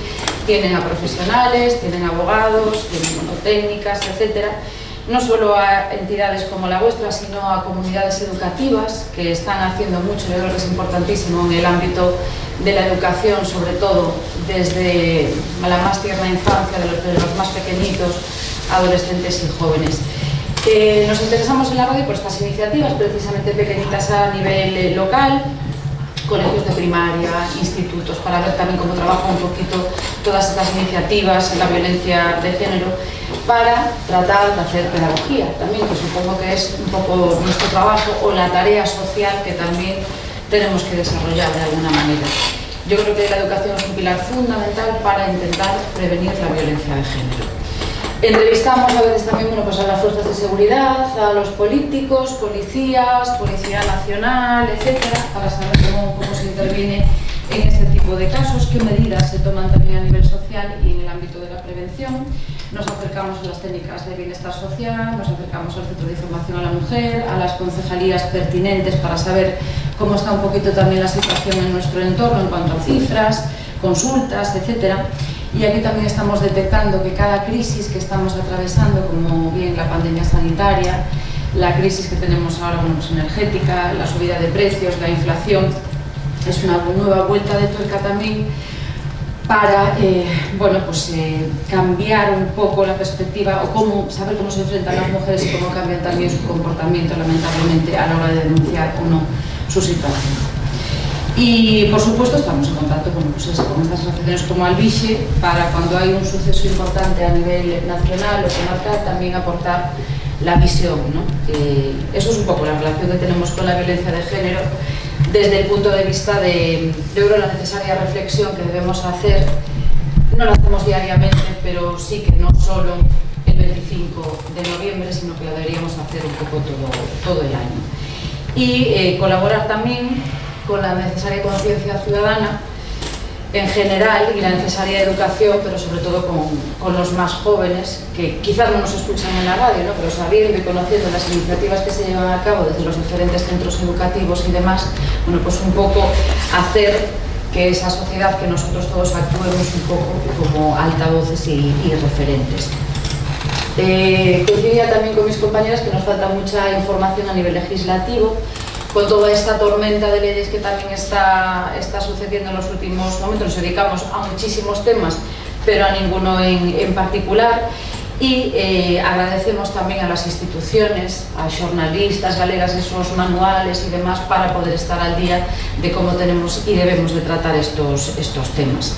tienen a profesionales, tienen abogados, tienen técnicas, etcétera, no solo a entidades como la vuestra, sino a comunidades educativas que están haciendo mucho. Yo creo que es importantísimo en el ámbito de la educación, sobre todo desde la más tierna infancia, de los más pequeñitos, adolescentes y jóvenes. Nos interesamos en la radio por estas iniciativas, precisamente pequeñitas a nivel local, colegios de primaria, institutos, para ver también cómo trabajan un poquito todas estas iniciativas en la violencia de género, para tratar de hacer pedagogía también, que supongo que es un poco nuestro trabajo o la tarea social que también tenemos que desarrollar de alguna manera. Yo creo que la educación es un pilar fundamental para intentar prevenir la violencia de género. Entrevistamos a veces también a las fuerzas de seguridad, a los políticos, policías, Policía Nacional, etcétera, para saber cómo se interviene en este tipo de casos, qué medidas se toman también a nivel social y en el ámbito de la prevención. Nos acercamos a las técnicas de bienestar social, nos acercamos al Centro de Información a la Mujer, a las concejalías pertinentes para saber cómo está un poquito también la situación en nuestro entorno en cuanto a cifras, consultas, etcétera. Y aquí también estamos detectando que cada crisis que estamos atravesando, como bien la pandemia sanitaria, la crisis que tenemos ahora energética, la subida de precios, la inflación, es una nueva vuelta de tuerca también para cambiar un poco la perspectiva o saber cómo se enfrentan las mujeres y cómo cambian también su comportamiento, lamentablemente, a la hora de denunciar o no su situación. Y, por supuesto, estamos en contacto con estas asociaciones como Albixe para cuando hay un suceso importante a nivel nacional o comarcal también aportar la visión, ¿no? Eso es un poco la relación que tenemos con la violencia de género desde el punto de vista de, yo creo, la necesaria reflexión que debemos hacer. No la hacemos diariamente, pero sí que no solo el 25 de noviembre, sino que la deberíamos hacer un poco todo el año. Y colaborar también con la necesaria conciencia ciudadana en general y la necesaria educación, pero sobre todo con los más jóvenes, que quizás no nos escuchan en la radio, ¿no? Pero sabiendo y conociendo las iniciativas que se llevan a cabo desde los diferentes centros educativos y demás, pues un poco hacer que esa sociedad, que nosotros todos actuemos un poco como altavoces y referentes. Coincidía también con mis compañeras que nos falta mucha información a nivel legislativo, con toda esta tormenta de leyes que también está sucediendo en los últimos momentos. Nos dedicamos a muchísimos temas, pero a ninguno en particular. Y agradecemos también a las instituciones, a xornalistas galegas, esos manuales y demás, para poder estar al día de cómo tenemos y debemos de tratar estos temas.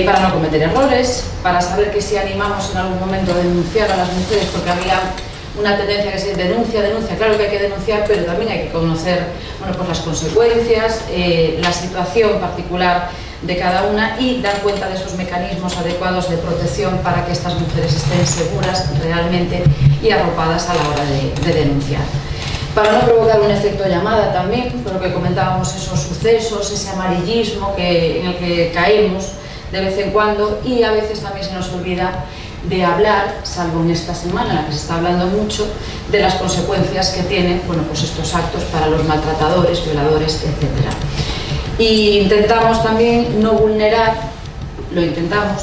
Para no cometer errores, para saber que si animamos en algún momento a denunciar a las mujeres, porque había una tendencia que se denuncia, claro que hay que denunciar, pero también hay que conocer las consecuencias, la situación particular de cada una y dar cuenta de esos mecanismos adecuados de protección para que estas mujeres estén seguras realmente y arropadas a la hora de denunciar. Para no provocar un efecto llamada también, por lo que comentábamos, esos sucesos, ese amarillismo en el que caemos de vez en cuando, y a veces también se nos olvida de hablar, salvo en esta semana en la que se está hablando mucho, de las consecuencias que tienen estos actos para los maltratadores, violadores, etc. Y intentamos también no vulnerar,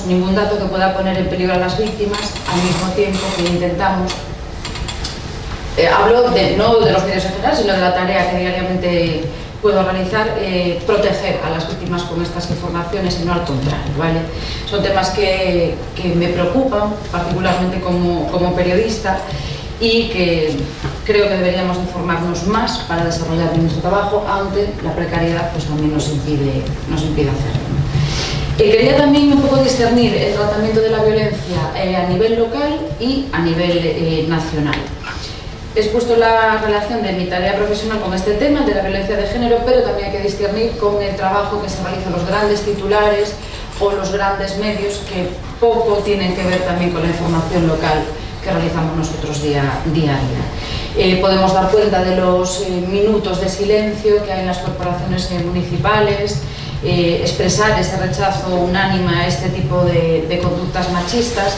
ningún dato que pueda poner en peligro a las víctimas, al mismo tiempo que intentamos, hablo no de los medios en general, sino de la tarea que diariamente puedo realizar, proteger a las víctimas con estas informaciones y no al contrario, ¿vale? Son temas que me preocupan, particularmente como periodista, y que creo que deberíamos informarnos más para desarrollar nuestro trabajo, aunque la precariedad también nos impide hacerlo. Quería también un poco discernir el tratamiento de la violencia a nivel local y a nivel nacional. He expuesto la relación de mi tarea profesional con este tema de la violencia de género, pero también hay que discernir con el trabajo que se realiza en los grandes titulares o los grandes medios, que poco tienen que ver también con la información local que realizamos nosotros día a día. Podemos dar cuenta de los minutos de silencio que hay en las corporaciones municipales, expresar ese rechazo unánime a este tipo de conductas machistas,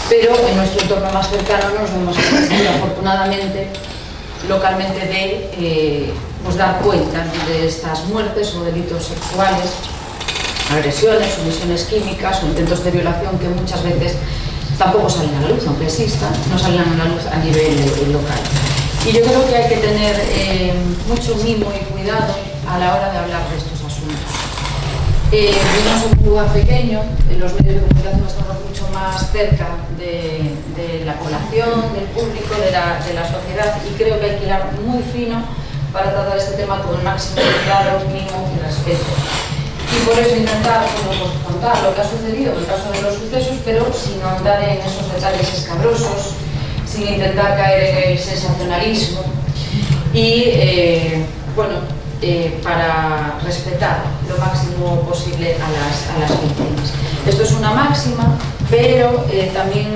pero en nuestro entorno más cercano no nos vemos afortunadamente localmente de dar cuenta de estas muertes o delitos sexuales, agresiones, sumisiones químicas o intentos de violación que muchas veces tampoco salen a la luz, aunque existan, no salen a la luz a nivel local. Y yo creo que hay que tener mucho mimo y cuidado a la hora de hablar de estos asuntos. Vivimos en un lugar pequeño, los medios de comunicación estamos mucho más cerca de la población, del público, de la sociedad, y creo que hay que hilar muy fino para tratar este tema con el máximo cuidado, mimo y respeto. Y por eso intentar pues, contar lo que ha sucedido en el caso de los sucesos, pero sin ahondar en esos detalles escabrosos, sin intentar caer en el sensacionalismo y, para respetar lo máximo posible a las víctimas. Esto es una máxima, pero también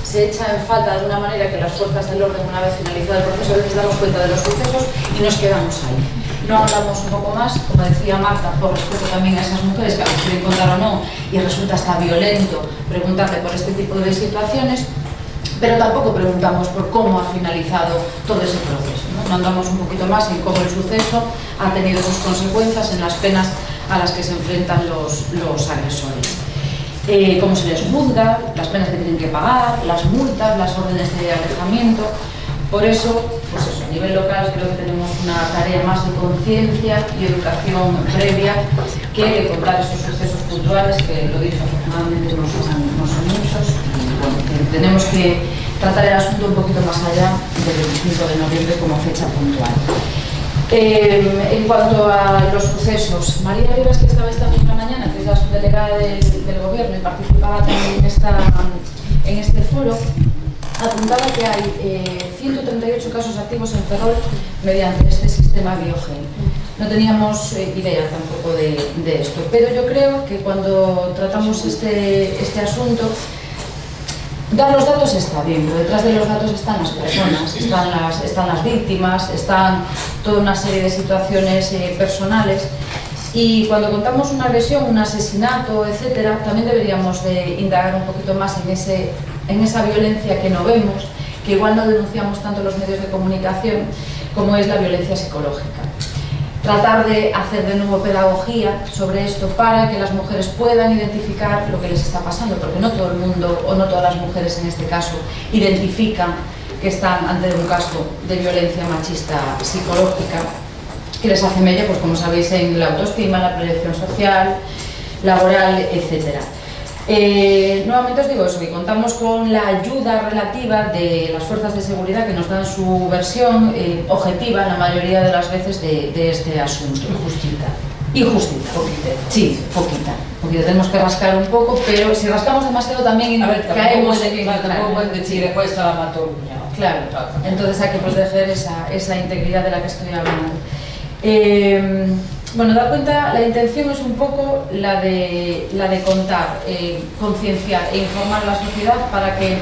se echa en falta de una manera que las fuerzas del orden, una vez finalizado el proceso, a veces damos cuenta de los sucesos y nos quedamos ahí. No hablamos un poco más, como decía Marta, por respeto también a esas mujeres que a veces quieren contar o no, y resulta hasta violento preguntarle por este tipo de situaciones, pero tampoco preguntamos por cómo ha finalizado todo ese proceso, ¿no? Andamos un poquito más en cómo el suceso ha tenido sus consecuencias en las penas a las que se enfrentan los agresores. Cómo se les juzga, las penas que tienen que pagar, las multas, las órdenes de alejamiento. Por eso, pues eso, a nivel local creo que tenemos una tarea más de conciencia y educación previa que contar esos sucesos puntuales, que lo dicho, afortunadamente no son muchos. Y bueno, tenemos que tratar el asunto un poquito más allá del 25 de noviembre como fecha puntual. En cuanto a los sucesos, María Rivas, que estaba esta misma mañana, que es la subdelegada del Gobierno y participaba también en este foro, apuntaba que hay 138 casos activos en Ferrol mediante este sistema Biogen. No teníamos idea tampoco de esto, pero yo creo que cuando tratamos este asunto, dar los datos está bien, pero detrás de los datos están las personas, están las víctimas, están toda una serie de situaciones personales, y cuando contamos una agresión, un asesinato, etcétera, también deberíamos de indagar un poquito más en esa violencia que no vemos, que igual no denunciamos tanto los medios de comunicación, como es la violencia psicológica. Tratar de hacer de nuevo pedagogía sobre esto para que las mujeres puedan identificar lo que les está pasando, porque no todo el mundo, o no todas las mujeres en este caso, identifican que están ante un caso de violencia machista psicológica, que les hace mella, pues como sabéis, en la autoestima, la proyección social, laboral, etc. Nuevamente os digo eso, que contamos con la ayuda relativa de las fuerzas de seguridad que nos dan su versión objetiva la mayoría de las veces de este asunto. Y justita. Sí, poquita. Porque tenemos que rascar un poco, pero si rascamos demasiado también caemos en la tampoco pueden decir después está la mató uña. Claro, entonces hay que proteger esa integridad de la que estoy hablando. Bueno, dar cuenta, la intención es un poco la de contar, concienciar e informar a la sociedad para que,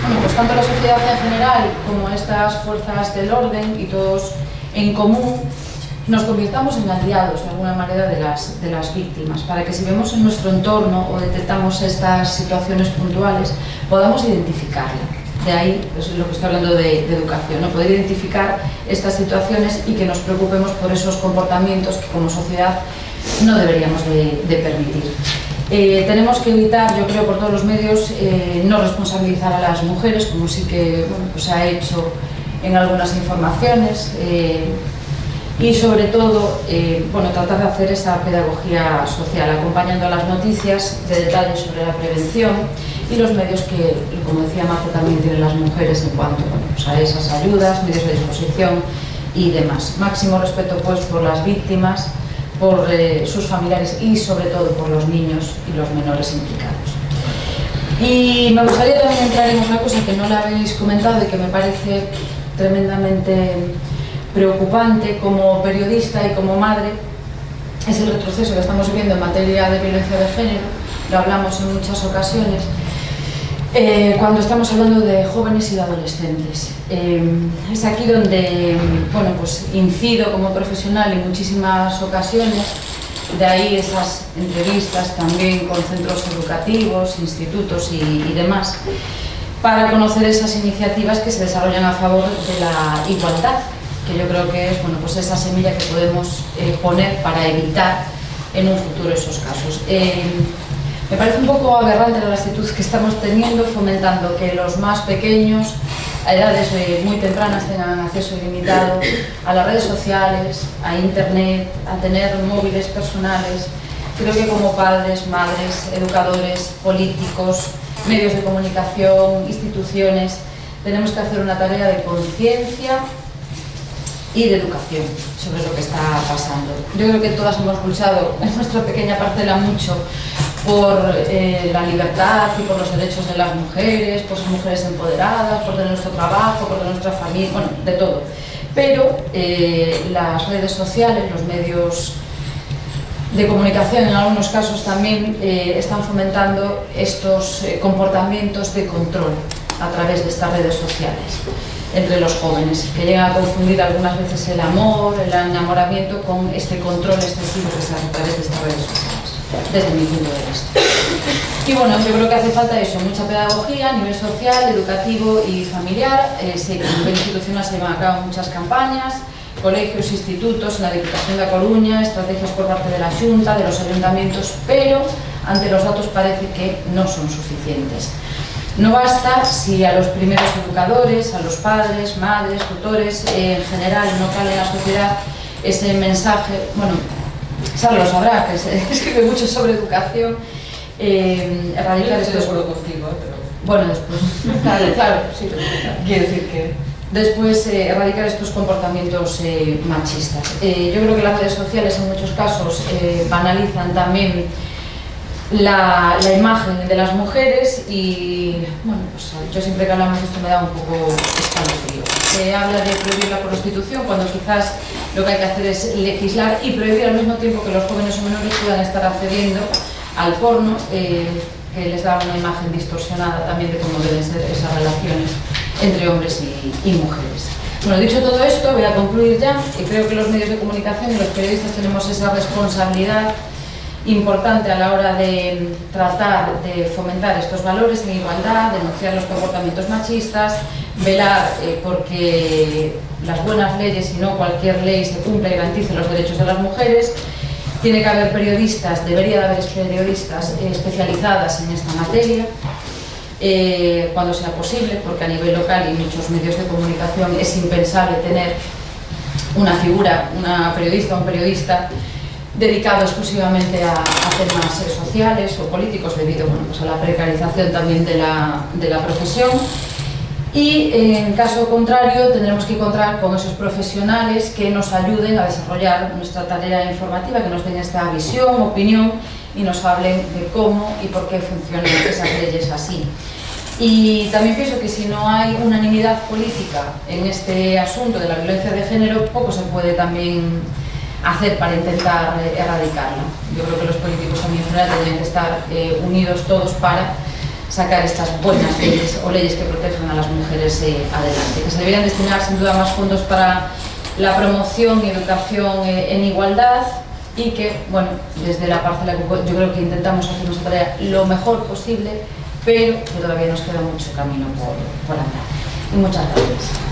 bueno, pues tanto la sociedad en general como estas fuerzas del orden y todos en común nos convirtamos en aliados de alguna manera de las víctimas, para que si vemos en nuestro entorno o detectamos estas situaciones puntuales podamos identificarla. De ahí es lo que estoy hablando de educación, ¿no? Poder identificar estas situaciones y que nos preocupemos por esos comportamientos que como sociedad no deberíamos de permitir. Tenemos que evitar, yo creo, por todos los medios, no responsabilizar a las mujeres, como sí que pues se ha hecho en algunas informaciones, y sobre todo tratar de hacer esa pedagogía social, acompañando a las noticias de detalles sobre la prevención y los medios que, como decía Marta, también tienen las mujeres en cuanto a esas ayudas, medios de disposición y demás. Máximo respeto pues por las víctimas, por sus familiares y sobre todo por los niños y los menores implicados. Y me gustaría también entrar en una cosa que no la habéis comentado y que me parece tremendamente preocupante como periodista y como madre, es el retroceso que estamos viviendo en materia de violencia de género. Lo hablamos en muchas ocasiones cuando estamos hablando de jóvenes y de adolescentes. Es aquí donde pues incido como profesional en muchísimas ocasiones, de ahí esas entrevistas también con centros educativos, institutos y demás, para conocer esas iniciativas que se desarrollan a favor de la igualdad, que yo creo que es pues esa semilla que podemos poner para evitar en un futuro esos casos. Me parece un poco aberrante la actitud que estamos teniendo, fomentando que los más pequeños, a edades muy tempranas, tengan acceso ilimitado a las redes sociales, a internet, a tener móviles personales. Creo que como padres, madres, educadores, políticos, medios de comunicación, instituciones, tenemos que hacer una tarea de conciencia y de educación sobre lo que está pasando. Yo creo que todas hemos luchado en nuestra pequeña parcela mucho por la libertad y por los derechos de las mujeres, por ser mujeres empoderadas, por tener nuestro trabajo, por tener nuestra familia, bueno, de todo. Pero las redes sociales, los medios de comunicación en algunos casos también están fomentando estos comportamientos de control a través de estas redes sociales entre los jóvenes, que llegan a confundir algunas veces el amor, el enamoramiento con este control excesivo que se hace a través de estas redes sociales, desde mi punto de vista. Y bueno, yo creo que hace falta eso, mucha pedagogía a nivel social, educativo y familiar. Sé que a nivel institucional se llevan a cabo muchas campañas, colegios, institutos, en la Diputación de A Coruña, estrategias por parte de la Xunta, de los ayuntamientos, pero ante los datos parece que no son suficientes. No basta si a los primeros educadores, a los padres, madres, tutores, en general no cale en la sociedad ese mensaje. Bueno, Sara lo sabrá, que se escribe mucho sobre educación, erradicar estos... Bueno, después, claro, sí, quiero decir que... Después, erradicar estos comportamientos machistas. Yo creo que las redes sociales en muchos casos banalizan también la imagen de las mujeres y, bueno, pues yo siempre que hablamos de esto me da un poco escalofrío. Se habla de prohibir la prostitución cuando quizás lo que hay que hacer es legislar y prohibir al mismo tiempo que los jóvenes o menores puedan estar accediendo al porno, que les da una imagen distorsionada también de cómo deben ser esas relaciones entre hombres y mujeres. Bueno, dicho todo esto, voy a concluir ya, y creo que los medios de comunicación y los periodistas tenemos esa responsabilidad importante a la hora de tratar de fomentar estos valores en igualdad, denunciar los comportamientos machistas, velar porque las buenas leyes y no cualquier ley se cumpla y garantice los derechos de las mujeres. Tiene que haber periodistas, debería de haber periodistas especializadas en esta materia, cuando sea posible, porque a nivel local y muchos medios de comunicación es impensable tener una figura, una periodista o un periodista dedicado exclusivamente a temas sociales o políticos debido, bueno, pues a la precarización también de la profesión. Y en caso contrario tendremos que encontrar con esos profesionales que nos ayuden a desarrollar nuestra tarea informativa, que nos den esta visión, opinión y nos hablen de cómo y por qué funcionan esas leyes así. Y también pienso que si no hay unanimidad política en este asunto de la violencia de género, poco se puede también hacer para intentar erradicarla. Yo creo que los políticos también en general tendrían que estar unidos todos para sacar estas buenas leyes o leyes que protejan a las mujeres adelante, que se deberían destinar sin duda más fondos para la promoción y educación en igualdad y que, bueno, desde la parcela yo creo que intentamos hacer nuestra tarea lo mejor posible, pero que todavía nos queda mucho camino por andar. Y muchas gracias.